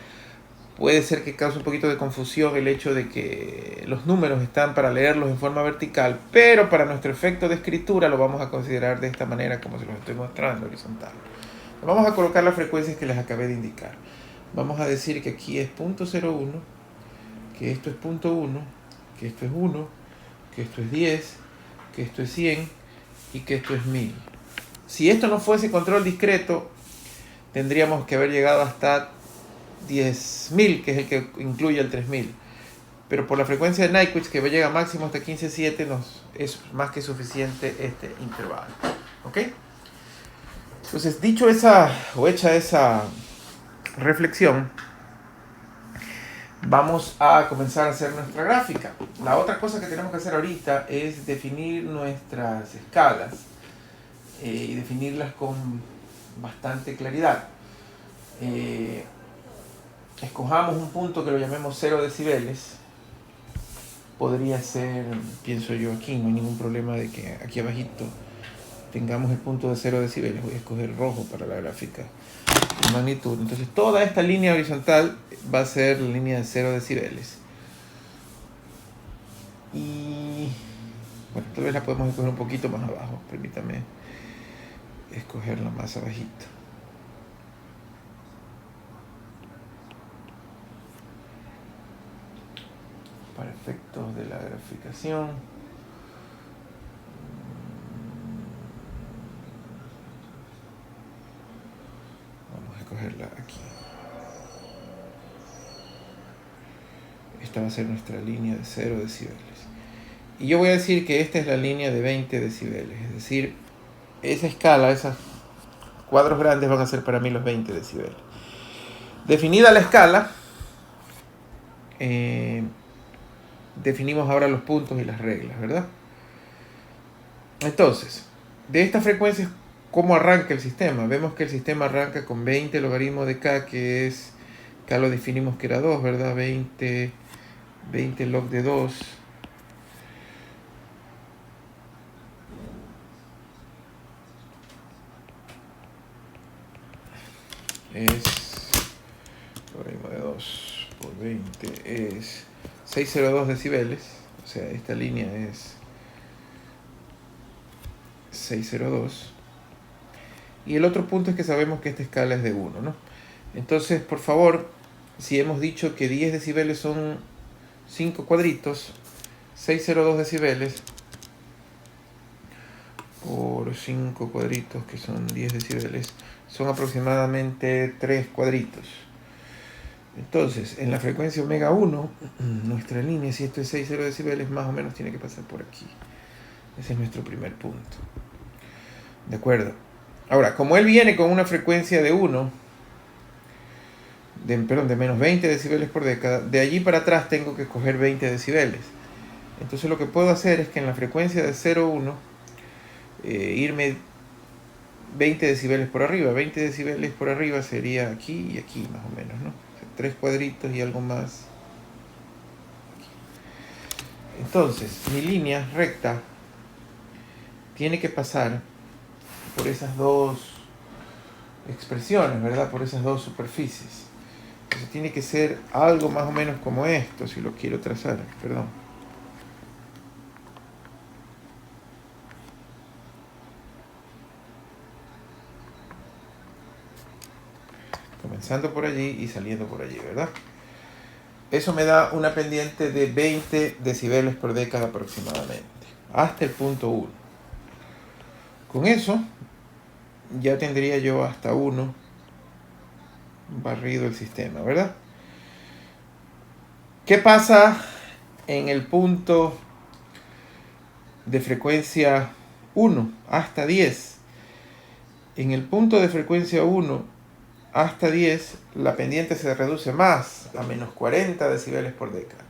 Puede ser que cause un poquito de confusión el hecho de que los números están para leerlos en forma vertical, pero para nuestro efecto de escritura lo vamos a considerar de esta manera como se los estoy mostrando, horizontal. Vamos a colocar las frecuencias que les acabé de indicar. Vamos a decir que aquí es 0,01, que esto es 0,1, que esto es 1, que esto es 10, que esto es 100 y que esto es 1000. Si esto no fuese control discreto, tendríamos que haber llegado hasta 10.000, que es el que incluye el 3000. Pero por la frecuencia de Nyquist, que llega máximo hasta 15,7, nos es más que suficiente este intervalo. ¿Ok? Entonces, dicho hecha esa reflexión, vamos a comenzar a hacer nuestra gráfica. La otra cosa que tenemos que hacer ahorita es definir nuestras escalas y definirlas con bastante claridad. Escojamos un punto que lo llamemos 0 decibeles. Podría ser, pienso yo aquí, no hay ningún problema de que aquí abajito tengamos el punto de 0 decibeles. Voy a escoger rojo para la gráfica de magnitud. Entonces toda esta línea horizontal va a ser la línea de 0 decibeles. Y bueno, tal vez la podemos escoger un poquito más abajo. Permítame escogerla más abajito. efectos de la graficación. Vamos a cogerla aquí. Esta va a ser nuestra línea de 0 decibeles. Y yo voy a decir que esta es la línea de 20 decibeles. Es decir, esa escala, esos cuadros grandes van a ser para mí los 20 decibeles. Definida la escala, definimos ahora los puntos y las reglas, ¿verdad? Entonces, de estas frecuencias, ¿cómo arranca el sistema? Vemos que el sistema arranca con 20 logaritmo de K, que es, acá lo definimos que era 2, ¿verdad? 20 log de 2. Es logaritmo de 2 por 20 es 602 decibeles. O sea, esta línea es 602. Y el otro punto es que sabemos que esta escala es de 1, ¿no? Entonces, por favor, si hemos dicho que 10 decibeles son 5 cuadritos, 602 decibeles por 5 cuadritos, que son 10 decibeles, son aproximadamente 3 cuadritos. Entonces, en la frecuencia omega 1, nuestra línea, si esto es 60 decibeles, más o menos tiene que pasar por aquí. Ese es nuestro primer punto. ¿De acuerdo? Ahora, como él viene con una frecuencia de 1, de menos 20 decibeles por década, de allí para atrás tengo que coger 20 decibeles. Entonces lo que puedo hacer es que en la frecuencia de 0,1, irme 20 decibeles por arriba. 20 decibeles por arriba sería aquí y aquí, más o menos, ¿no? O sea, 3 cuadritos y algo más. Entonces, mi línea recta tiene que pasar por esas dos expresiones, ¿verdad? Por esas dos superficies. Entonces tiene que ser algo más o menos como esto, si lo quiero trazar, perdón. Comenzando por allí y saliendo por allí, ¿verdad? Eso me da una pendiente de 20 decibeles por década aproximadamente, hasta el punto 1. Con eso, ya tendría yo hasta 1 barrido el sistema, ¿verdad? ¿Qué pasa en el punto de frecuencia 1 hasta 10? En el punto de frecuencia 1 hasta 10, la pendiente se reduce más, a menos 40 decibeles por década.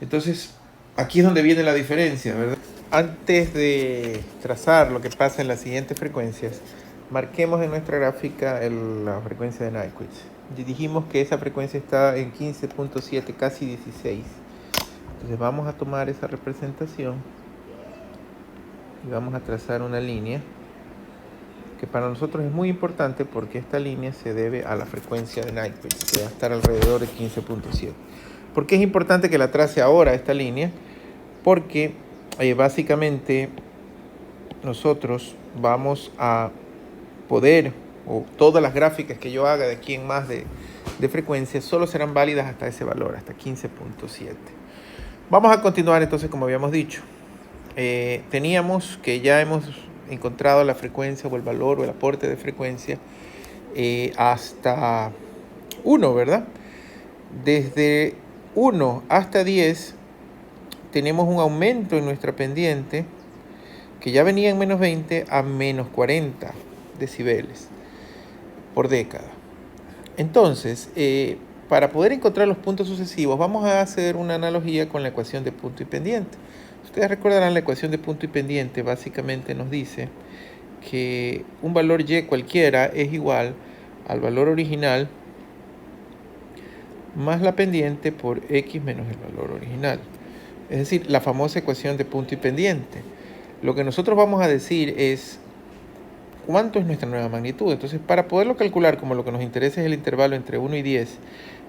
Entonces, aquí es donde viene la diferencia, ¿verdad? Antes de trazar lo que pasa en las siguientes frecuencias, marquemos en nuestra gráfica la frecuencia de Nyquist. Dijimos que esa frecuencia está en 15.7, casi 16. Entonces vamos a tomar esa representación y vamos a trazar una línea que para nosotros es muy importante porque esta línea se debe a la frecuencia de Nyquist, que va a estar alrededor de 15.7. ¿Por qué es importante que la trace ahora esta línea? Porque básicamente nosotros vamos a poder, o todas las gráficas que yo haga de aquí en más de frecuencia, solo serán válidas hasta ese valor, hasta 15.7. Vamos a continuar entonces, como habíamos dicho. Teníamos que ya hemos encontrado la frecuencia o el valor o el aporte de frecuencia hasta 1, ¿verdad? Desde 1 hasta 10 tenemos un aumento en nuestra pendiente que ya venía en menos 20 a menos 40 decibeles por década. Entonces, para poder encontrar los puntos sucesivos, vamos a hacer una analogía con la ecuación de punto y pendiente. Ustedes recordarán, la ecuación de punto y pendiente básicamente nos dice que un valor y cualquiera es igual al valor original más la pendiente por x menos el valor original. Es decir, la famosa ecuación de punto y pendiente. Lo que nosotros vamos a decir es cuánto es nuestra nueva magnitud. Entonces, para poderlo calcular, como lo que nos interesa es el intervalo entre 1 y 10,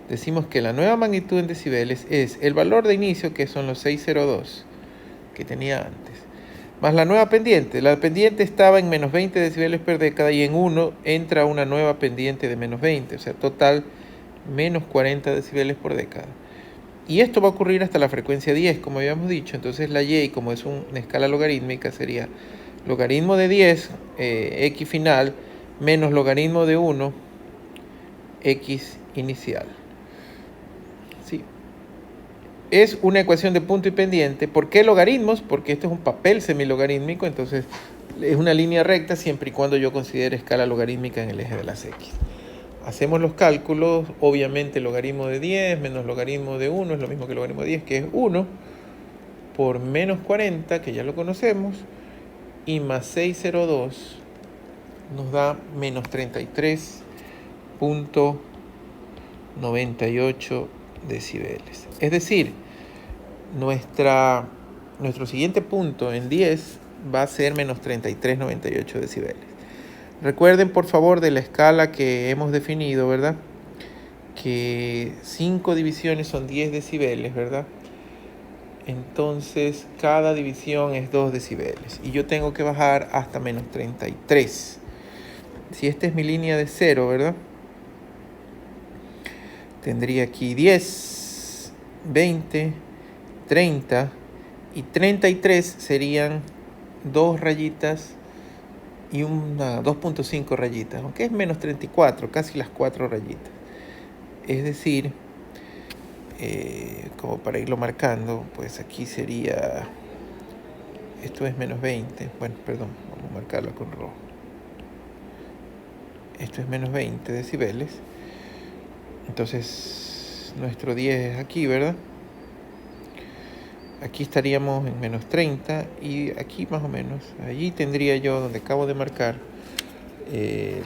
decimos que la nueva magnitud en decibeles es el valor de inicio, que son los 602 que tenía antes, más la nueva pendiente. La pendiente estaba en menos 20 decibeles por década y en 1 entra una nueva pendiente de menos 20, o sea, total menos 40 decibeles por década. Y esto va a ocurrir hasta la frecuencia 10, como habíamos dicho. Entonces la y, como es una escala logarítmica, sería logaritmo de 10, x final, menos logaritmo de 1, x inicial. ¿Sí? Es una ecuación de punto y pendiente. ¿Por qué logaritmos? Porque este es un papel semilogarítmico, entonces es una línea recta siempre y cuando yo considere escala logarítmica en el eje de las x. Hacemos los cálculos, obviamente logaritmo de 10 menos logaritmo de 1 es lo mismo que logaritmo de 10, que es 1, por menos 40, que ya lo conocemos, y más 602 nos da menos 33.98 decibeles. Es decir, nuestro siguiente punto en 10 va a ser menos 33.98 decibeles. Recuerden, por favor, de la escala que hemos definido, ¿verdad? Que 5 divisiones son 10 decibeles, ¿verdad? Entonces, cada división es 2 decibeles. Y yo tengo que bajar hasta menos 33. Si esta es mi línea de 0, ¿verdad? Tendría aquí 10, 20, 30 y 33 serían 2 rayitas y una 2.5 rayitas, aunque es menos 34, casi las 4 rayitas. Es decir, como para irlo marcando, pues aquí sería, esto es menos 20, bueno, perdón, vamos a marcarlo con rojo. Esto es menos 20 decibeles. Entonces, nuestro 10 es aquí, ¿verdad? Aquí estaríamos en menos 30 y aquí más o menos, allí tendría yo, donde acabo de marcar,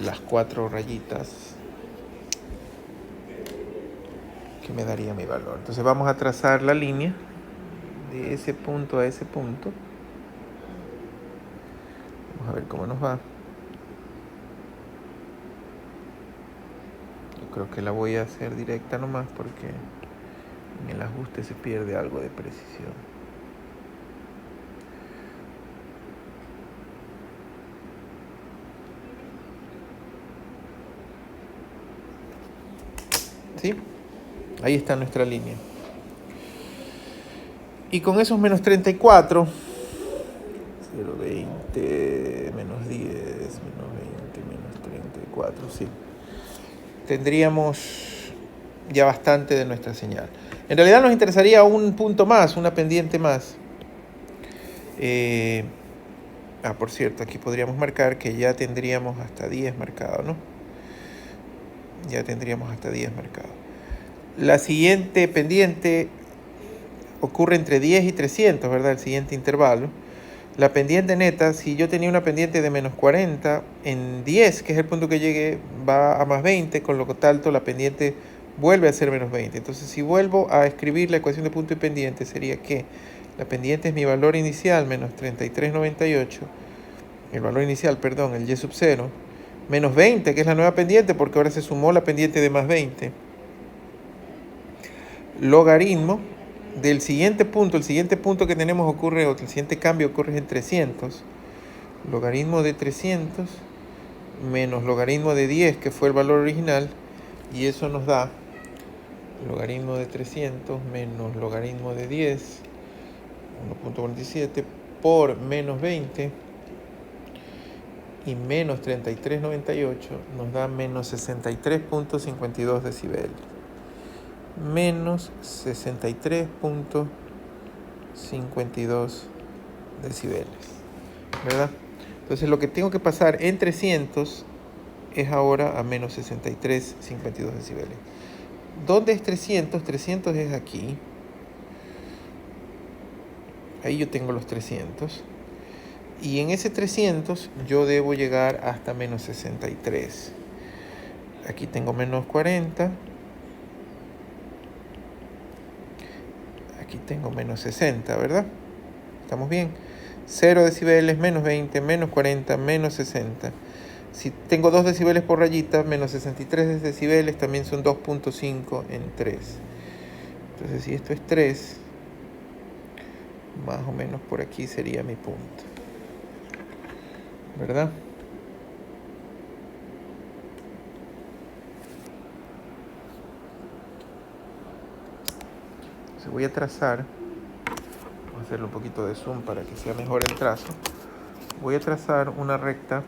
las 4 rayitas que me daría mi valor. Entonces vamos a trazar la línea de ese punto a ese punto. Vamos a ver cómo nos va. Yo creo que la voy a hacer directa nomás porque en el ajuste se pierde algo de precisión. ¿Sí? Ahí está nuestra línea. Y con esos menos 34, 0,20, menos 10, menos 20, menos 34, sí. Tendríamos ya bastante de nuestra señal. En realidad nos interesaría un punto más, una pendiente más. Por cierto, aquí podríamos marcar que ya tendríamos hasta 10 marcado, ¿no? Ya tendríamos hasta 10 marcado. La siguiente pendiente ocurre entre 10 y 300, ¿verdad? El siguiente intervalo. La pendiente neta, si yo tenía una pendiente de menos 40, en 10, que es el punto que llegue, va a más 20, con lo tanto la pendiente vuelve a ser menos 20. Entonces, si vuelvo a escribir la ecuación de punto y pendiente, sería que la pendiente es mi valor inicial, menos 33.98, el valor inicial, perdón, el y sub 0, menos 20, que es la nueva pendiente, porque ahora se sumó la pendiente de más 20, logaritmo del siguiente punto. El siguiente punto que tenemos ocurre, o el siguiente cambio ocurre en 300, logaritmo de 300 menos logaritmo de 10, que fue el valor original, y eso nos da logaritmo de 300 menos logaritmo de 10, 1.47 por menos 20, y menos 33.98 nos da menos 63.52 decibeles. Menos 63.52 decibeles, ¿verdad? Entonces lo que tengo que pasar en 300 es ahora a menos 63.52 decibeles. ¿Dónde es 300? 300 es aquí. Ahí yo tengo los 300. Y en ese 300 yo debo llegar hasta menos 63. Aquí tengo menos 40. Aquí tengo menos 60, ¿verdad? ¿Estamos bien? 0 decibeles, menos 20, menos 40, menos 60. Si tengo 2 decibeles por rayita, menos 63 decibeles también son 2.5 en 3. Entonces, si esto es 3, más o menos por aquí sería mi punto, ¿verdad? Entonces voy a trazar, voy a hacerle un poquito de zoom para que sea mejor el trazo. Voy a trazar una recta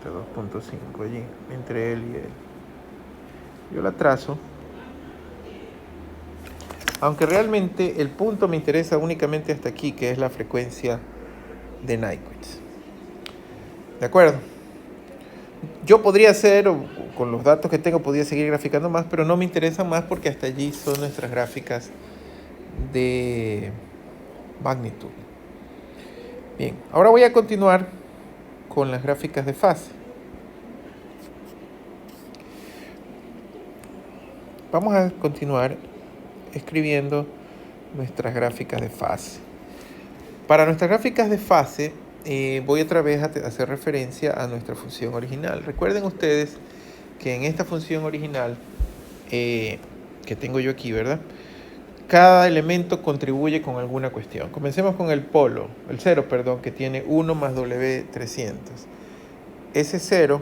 62.5 allí, entre él y él. Yo la trazo, aunque realmente el punto me interesa únicamente hasta aquí, que es la frecuencia de Nyquist. ¿De acuerdo? Yo podría hacer, con los datos que tengo, podría seguir graficando más, pero no me interesa más porque hasta allí son nuestras gráficas de magnitud. Bien, ahora voy a continuar con las gráficas de fase. Vamos a continuar escribiendo nuestras gráficas de fase. Para nuestras gráficas de fase, voy otra vez a hacer referencia a nuestra función original. Recuerden ustedes que en esta función original que tengo yo aquí, ¿verdad? Cada elemento contribuye con alguna cuestión. Comencemos con el polo, el 0, perdón, que tiene 1 más W300. Ese 0,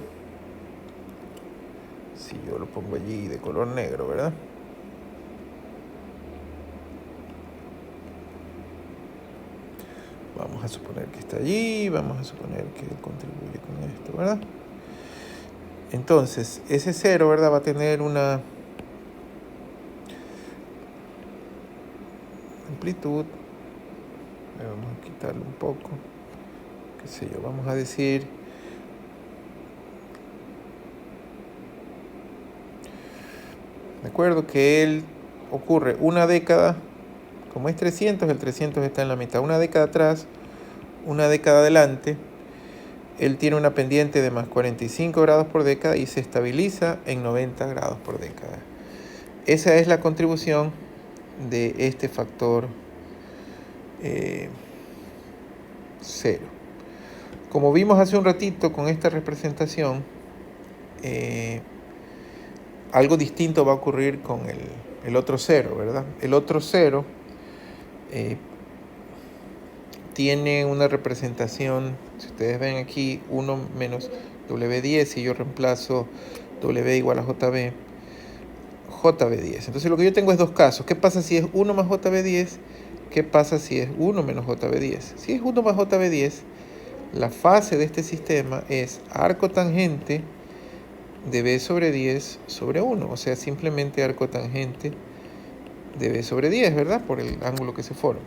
si yo lo pongo allí de color negro, ¿verdad? Vamos a suponer que está allí, vamos a suponer que contribuye con esto, ¿verdad? Entonces, ese 0, ¿verdad? Va a tener una amplitud. Vamos a quitarle un poco. Qué sé yo, vamos a decir... De acuerdo que él ocurre una década, como es 300, el 300 está en la mitad. Una década atrás, una década adelante, él tiene una pendiente de más 45 grados por década y se estabiliza en 90 grados por década. Esa es la contribución de este factor 0. Como vimos hace un ratito con esta representación, algo distinto va a ocurrir con el otro 0, ¿verdad? El otro 0 tiene una representación, si ustedes ven aquí, 1 menos W10, si yo reemplazo W igual a JB, JB10. Entonces lo que yo tengo es dos casos. ¿Qué pasa si es 1 más JB10? ¿Qué pasa si es 1 menos JB10? Si es 1 más JB10, la fase de este sistema es arco tangente de B sobre 10 sobre 1. O sea, simplemente arco tangente de B sobre 10, ¿verdad? Por el ángulo que se forma.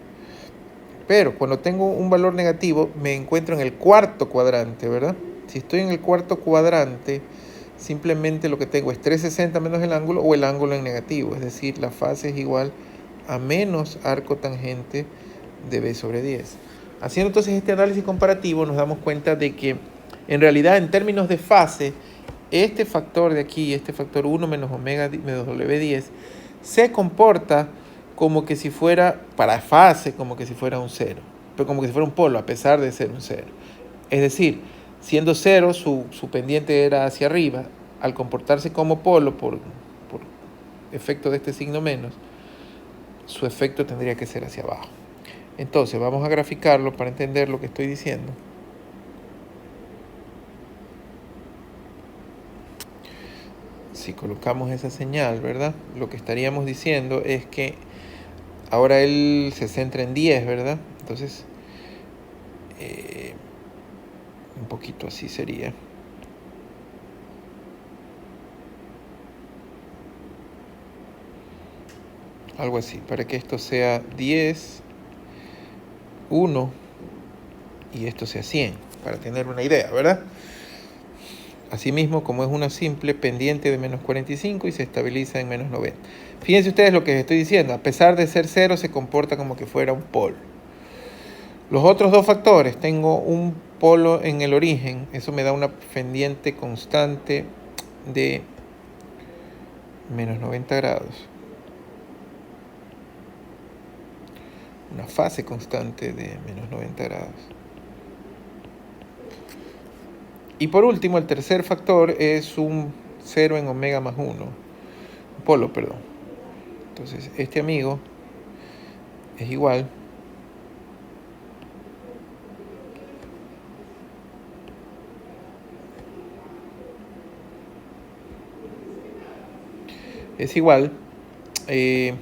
Pero cuando tengo un valor negativo, me encuentro en el cuarto cuadrante, ¿verdad? Si estoy en el cuarto cuadrante, simplemente lo que tengo es 360 menos el ángulo o el ángulo en negativo. Es decir, la fase es igual a menos arco tangente de B sobre 10. Haciendo entonces este análisis comparativo, nos damos cuenta de que en realidad en términos de fase, este factor de aquí, este factor 1 menos omega menos W10, se comporta como que si fuera, para fase, como que si fuera un 0, pero como que si fuera un polo, a pesar de ser un 0. Es decir, siendo 0, su pendiente era hacia arriba, al comportarse como polo, por efecto de este signo menos, su efecto tendría que ser hacia abajo. Entonces, vamos a graficarlo para entender lo que estoy diciendo. Si colocamos esa señal, ¿verdad? Lo que estaríamos diciendo es que ahora él se centra en 10, ¿verdad? Entonces, un poquito así sería. Algo así, para que esto sea 10, 1 y esto sea 100, para tener una idea, ¿verdad? Asimismo, como es una simple pendiente de menos 45 y se estabiliza en menos 90. Fíjense ustedes lo que les estoy diciendo. A pesar de ser 0, se comporta como que fuera un polo. Los otros dos factores, tengo un polo en el origen. Eso me da una pendiente constante de menos 90 grados. Una fase constante de menos 90 grados. Y por último, el tercer factor es un 0 en omega más 1. Polo, perdón. Entonces, este amigo es igual que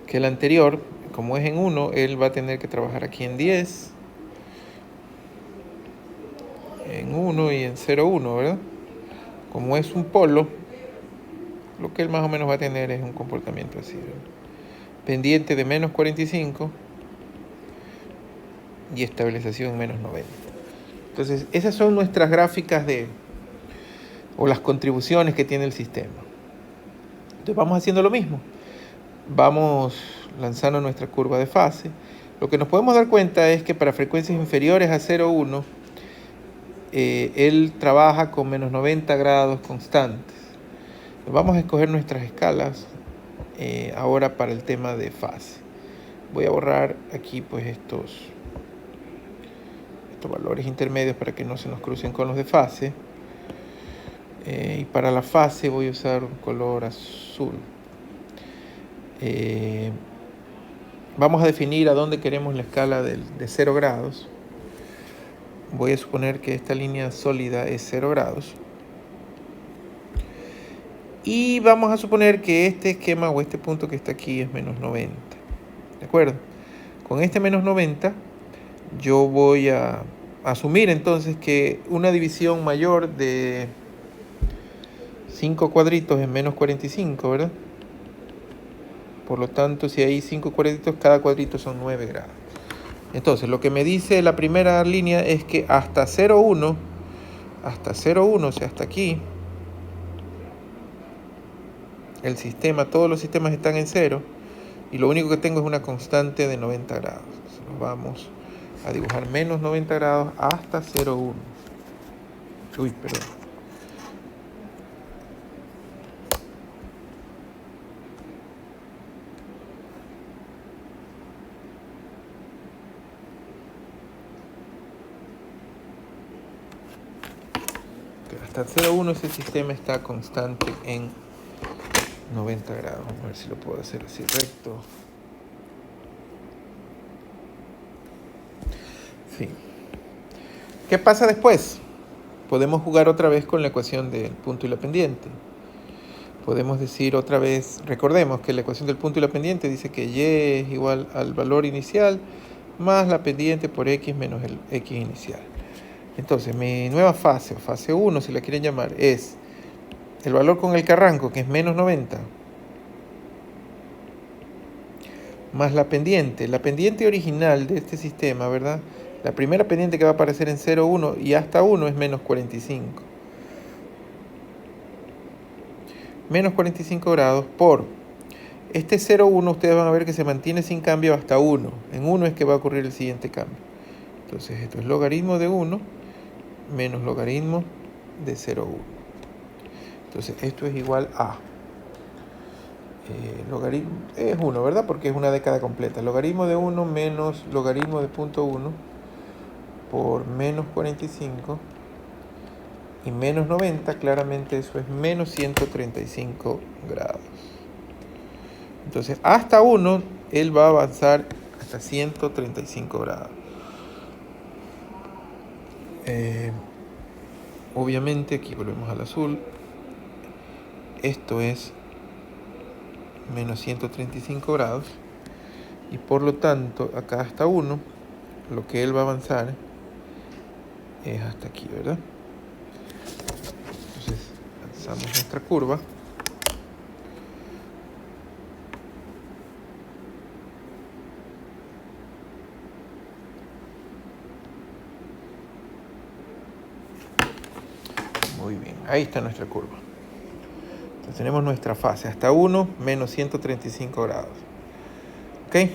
el anterior. Como es en 1, él va a tener que trabajar aquí en 10, en 1 y en 0, 1, ¿verdad? Como es un polo, lo que él más o menos va a tener es un comportamiento así, ¿verdad? Pendiente de menos 45 y estabilización en menos 90. Entonces, esas son nuestras gráficas o las contribuciones que tiene el sistema. Entonces, vamos haciendo lo mismo. Vamos lanzando nuestra curva de fase. Lo que nos podemos dar cuenta es que para frecuencias inferiores a 0,1, él trabaja con menos 90 grados constantes. Vamos a escoger nuestras escalas ahora para el tema de fase. Voy a borrar aquí pues estos valores intermedios para que no se nos crucen con los de fase. Y para la fase voy a usar un color azul. Vamos a definir a dónde queremos la escala de 0 grados. Voy a suponer que esta línea sólida es 0 grados. Y vamos a suponer que este esquema o este punto que está aquí es menos 90. ¿De acuerdo? Con este menos 90, yo voy a asumir entonces que una división mayor de 5 cuadritos es menos 45, ¿verdad? Por lo tanto, si hay 5 cuadritos, cada cuadrito son 9 grados. Entonces, lo que me dice la primera línea es que hasta 0,1, o sea, hasta aquí, el sistema, todos los sistemas están en 0, y lo único que tengo es una constante de 90 grados. Entonces, nos vamos a dibujar menos 90 grados hasta 0,1. Uy, perdón. Hasta 0,1 ese sistema está constante en 90 grados. Vamos a ver si lo puedo hacer así recto. Sí. ¿Qué pasa después? Podemos jugar otra vez con la ecuación del punto y la pendiente. Podemos decir otra vez, recordemos que la ecuación del punto y la pendiente dice que y es igual al valor inicial más la pendiente por x menos el x inicial. Entonces, mi nueva fase, o fase 1, si la quieren llamar, es el valor con el que arranco, que es menos 90, más la pendiente. La pendiente original de este sistema, ¿verdad? La primera pendiente que va a aparecer en 0, 1 y hasta 1 es menos 45. Menos 45 grados por este 0, 1, ustedes van a ver que se mantiene sin cambio hasta 1. En 1 es que va a ocurrir el siguiente cambio. Entonces, esto es logaritmo de 1 menos logaritmo de 0,1. Entonces, esto es igual a logaritmo, es 1, ¿verdad? Porque es una década completa. Logaritmo de 1 menos logaritmo de 0,1 por menos 45 y menos 90, claramente eso es menos 135 grados. Entonces, hasta 1, él va a avanzar hasta 135 grados. Obviamente, aquí volvemos al azul. Esto es menos 135 grados. Y por lo tanto, acá hasta 1, lo que él va a avanzar es hasta aquí, ¿verdad? Entonces, lanzamos nuestra curva. Muy bien, ahí está nuestra curva. Entonces tenemos nuestra fase hasta 1, menos 135 grados. ¿Ok?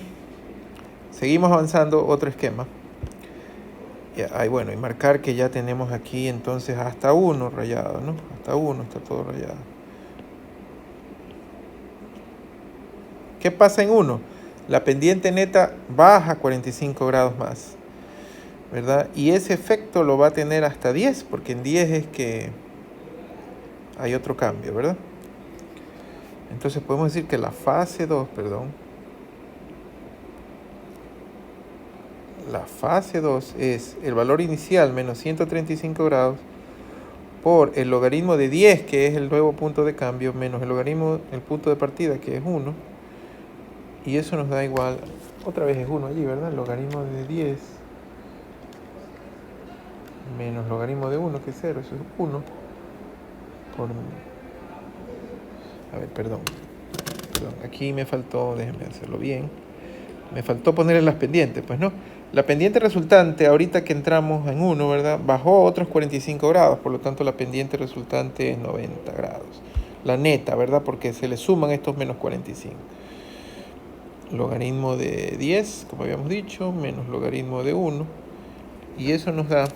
Seguimos avanzando, otro esquema. Bueno, y marcar que ya tenemos aquí entonces hasta 1 rayado, ¿no? Hasta 1 está todo rayado. ¿Qué pasa en 1? La pendiente neta baja 45 grados más, ¿verdad? Y ese efecto lo va a tener hasta 10, porque en 10 es que hay otro cambio, ¿verdad? Entonces podemos decir que la fase 2, la fase 2 es el valor inicial menos 135 grados por el logaritmo de 10, que es el nuevo punto de cambio, menos el logaritmo, el punto de partida, que es 1. Y eso nos da igual, otra vez es 1 allí, ¿verdad? El logaritmo de 10 menos logaritmo de 1, que es 0, eso es 1. Por... A ver, perdón. Aquí me faltó, déjenme hacerlo bien. Me faltó ponerle las pendientes, pues no. La pendiente resultante, ahorita que entramos en 1, ¿verdad? Bajó otros 45 grados, por lo tanto la pendiente resultante es 90 grados. La neta, ¿verdad? Porque se le suman estos menos 45. Logaritmo de 10, como habíamos dicho, menos logaritmo de 1. Y eso nos da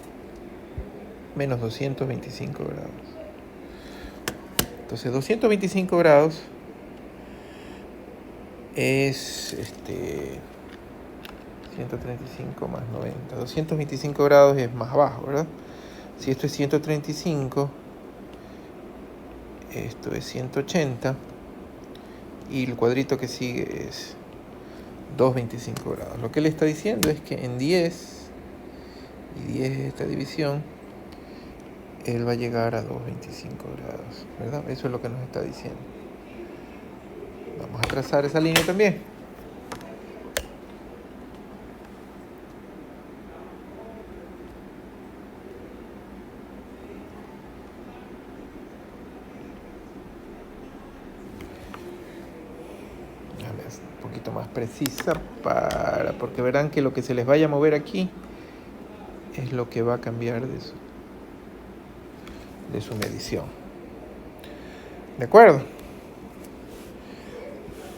menos 225 grados. Entonces 225 grados es 135 más 90. 225 grados es más abajo, ¿verdad? Si esto es 135, esto es 180 y el cuadrito que sigue es 225 grados. Lo que él está diciendo es que en 10, y 10 es esta división, él va a llegar a 225 grados, ¿verdad? Eso es lo que nos está diciendo. Vamos a trazar esa línea también. Un poquito más precisa porque verán que lo que se les vaya a mover aquí es lo que va a cambiar de su medición. ¿De acuerdo?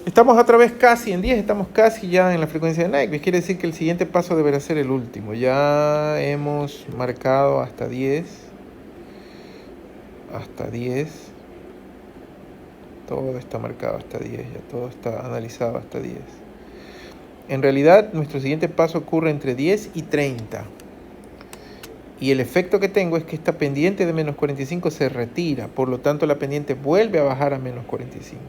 Estamos otra vez casi en 10, estamos casi ya en la frecuencia de Nyquist. Quiere decir que el siguiente paso deberá ser el último. Ya hemos marcado hasta 10. Hasta 10. Todo está marcado hasta 10, ya todo está analizado hasta 10. En realidad, nuestro siguiente paso ocurre entre 10 y 30. Y el efecto que tengo es que esta pendiente de menos 45 se retira. Por lo tanto, la pendiente vuelve a bajar a menos 45.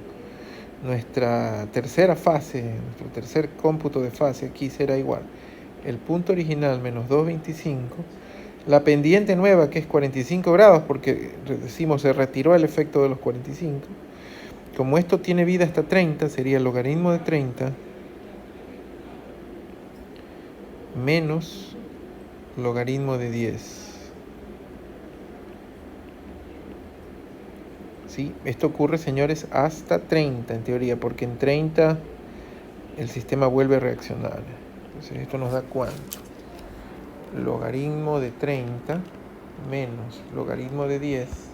Nuestra tercera fase, nuestro tercer cómputo de fase aquí será igual. El punto original menos 225. La pendiente nueva que es 45 grados porque decimos se retiró el efecto de los 45. Como esto tiene vida hasta 30, sería el logaritmo de 30 menos logaritmo de 10. ¿Sí? Esto ocurre, señores, hasta 30 en teoría, porque en 30 el sistema vuelve a reaccionar. Entonces esto nos da ¿cuánto? Logaritmo de 30 menos logaritmo de 10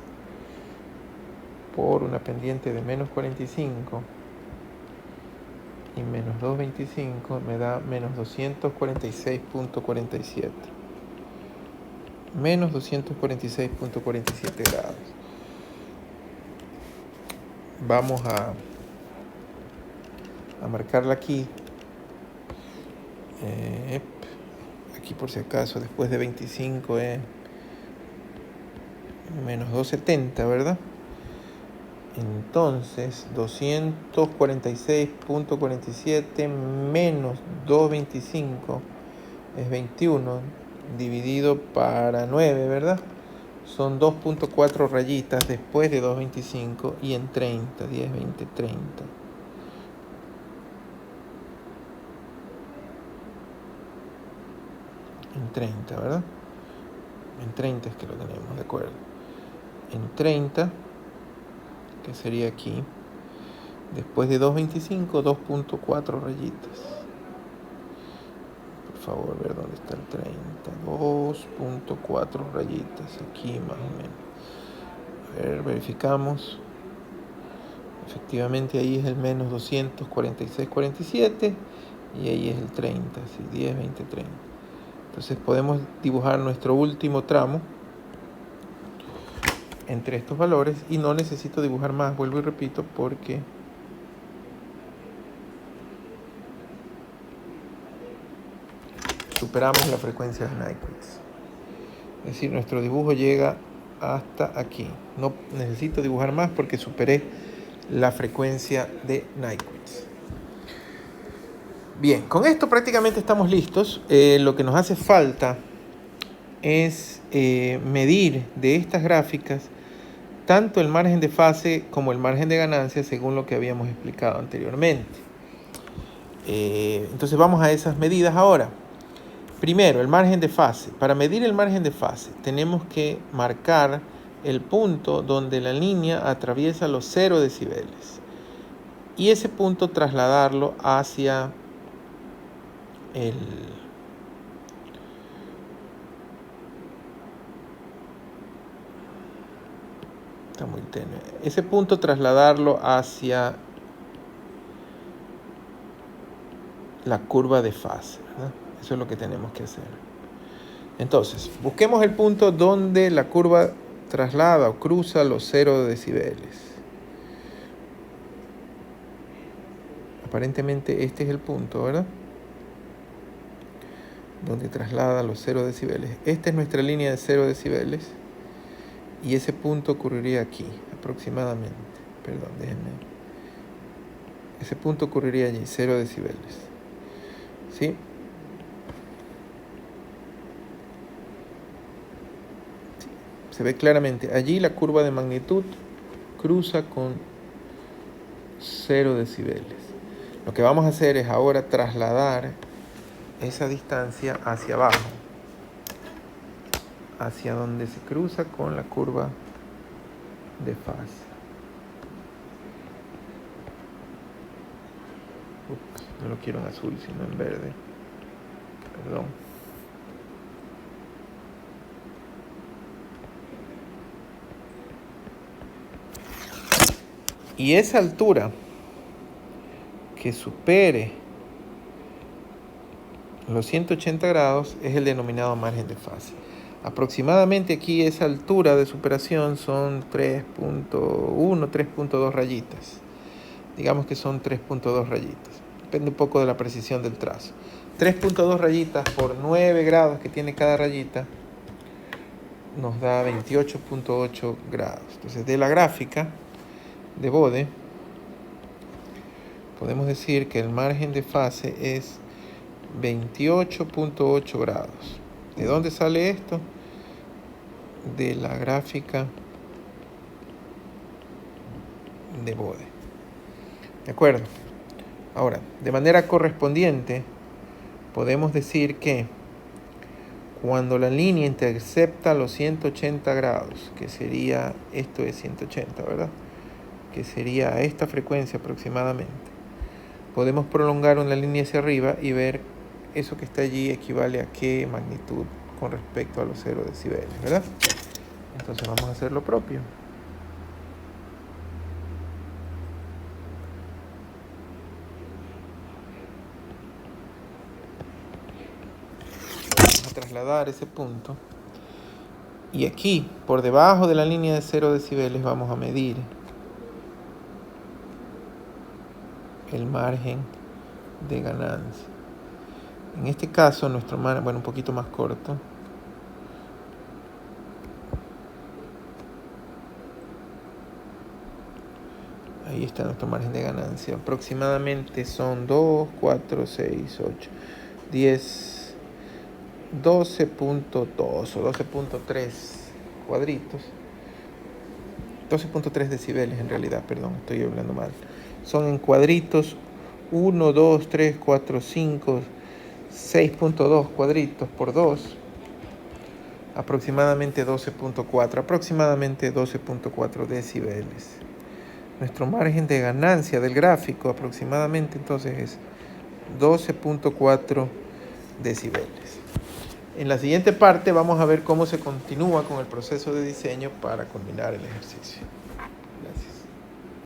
por una pendiente de menos 45 y menos 225 me da menos 246.47. Menos 246.47 grados. Vamos a marcarla aquí. Aquí por si acaso, después de 25 es menos 270, ¿verdad? Entonces 246.47 menos 225 es 21 dividido para 9, ¿verdad? Son 2.4 rayitas después de 225 y en 30, 10, 20, 30. En 30, ¿verdad? En 30 es que lo tenemos, de acuerdo. En 30, que sería aquí, después de 2.25, 2.4 rayitas. Por favor, ver dónde está el 30. 2.4 rayitas, aquí más o menos. A ver, verificamos. Efectivamente ahí es el menos 246.47 y ahí es el 30, así, 10, 20, 30. Entonces podemos dibujar nuestro último tramo entre estos valores y no necesito dibujar más, vuelvo y repito, porque superamos la frecuencia de Nyquist. Es decir, nuestro dibujo llega hasta aquí. No necesito dibujar más porque superé la frecuencia de Nyquist. Bien, con esto prácticamente estamos listos. Lo que nos hace falta es medir de estas gráficas tanto el margen de fase como el margen de ganancia según lo que habíamos explicado anteriormente. Entonces vamos a esas medidas ahora. Primero, el margen de fase. Para medir el margen de fase tenemos que marcar el punto donde la línea atraviesa los 0 decibeles y ese punto trasladarlo hacia el está muy tenue. Ese punto trasladarlo hacia la curva de fase, ¿verdad? Eso es lo que tenemos que hacer. Entonces, busquemos el punto donde la curva traslada o cruza los 0 decibeles. Aparentemente este es el punto, ¿verdad? Donde traslada los 0 decibeles. Esta es nuestra línea de 0 decibeles. Y ese punto ocurriría aquí, aproximadamente. Perdón, déjenme. Ese punto ocurriría allí, 0 decibeles. ¿Sí? Se ve claramente. Allí la curva de magnitud cruza con 0 decibeles. Lo que vamos a hacer es ahora trasladar esa distancia hacia abajo, hacia donde se cruza con la curva de fase. Ups, no lo quiero en azul, sino en verde. Perdón. Y esa altura que supere los 180 grados es el denominado margen de fase. Aproximadamente aquí esa altura de superación son 3.1, 3.2 rayitas. Digamos que son 3.2 rayitas. Depende un poco de la precisión del trazo. 3.2 rayitas por 9 grados que tiene cada rayita nos da 28.8 grados. Entonces de la gráfica de Bode podemos decir que el margen de fase es 28.8 grados. ¿De dónde sale esto? De la gráfica de Bode. ¿De acuerdo? Ahora, de manera correspondiente, podemos decir que cuando la línea intercepta los 180 grados, que sería, esto es 180, ¿verdad? Que sería a esta frecuencia aproximadamente, podemos prolongar una línea hacia arriba y ver eso que está allí equivale a qué magnitud con respecto a los 0 decibeles, ¿verdad? Entonces vamos a hacer lo propio. Vamos a trasladar ese punto. Y aquí, por debajo de la línea de 0 decibeles, vamos a medir el margen de ganancia. En este caso, nuestro margen, bueno, un poquito más corto. Ahí está nuestro margen de ganancia. Aproximadamente son 2, 4, 6, 8, 10, 12.2 o 12.3 cuadritos. 12.3 decibeles en realidad, perdón, estoy hablando mal. Son en cuadritos 1, 2, 3, 4, 5, 6.2 cuadritos por 2. Aproximadamente 12.4 decibeles. Nuestro margen de ganancia del gráfico aproximadamente entonces es 12.4 decibeles. En la siguiente parte vamos a ver cómo se continúa con el proceso de diseño para culminar el ejercicio. Gracias.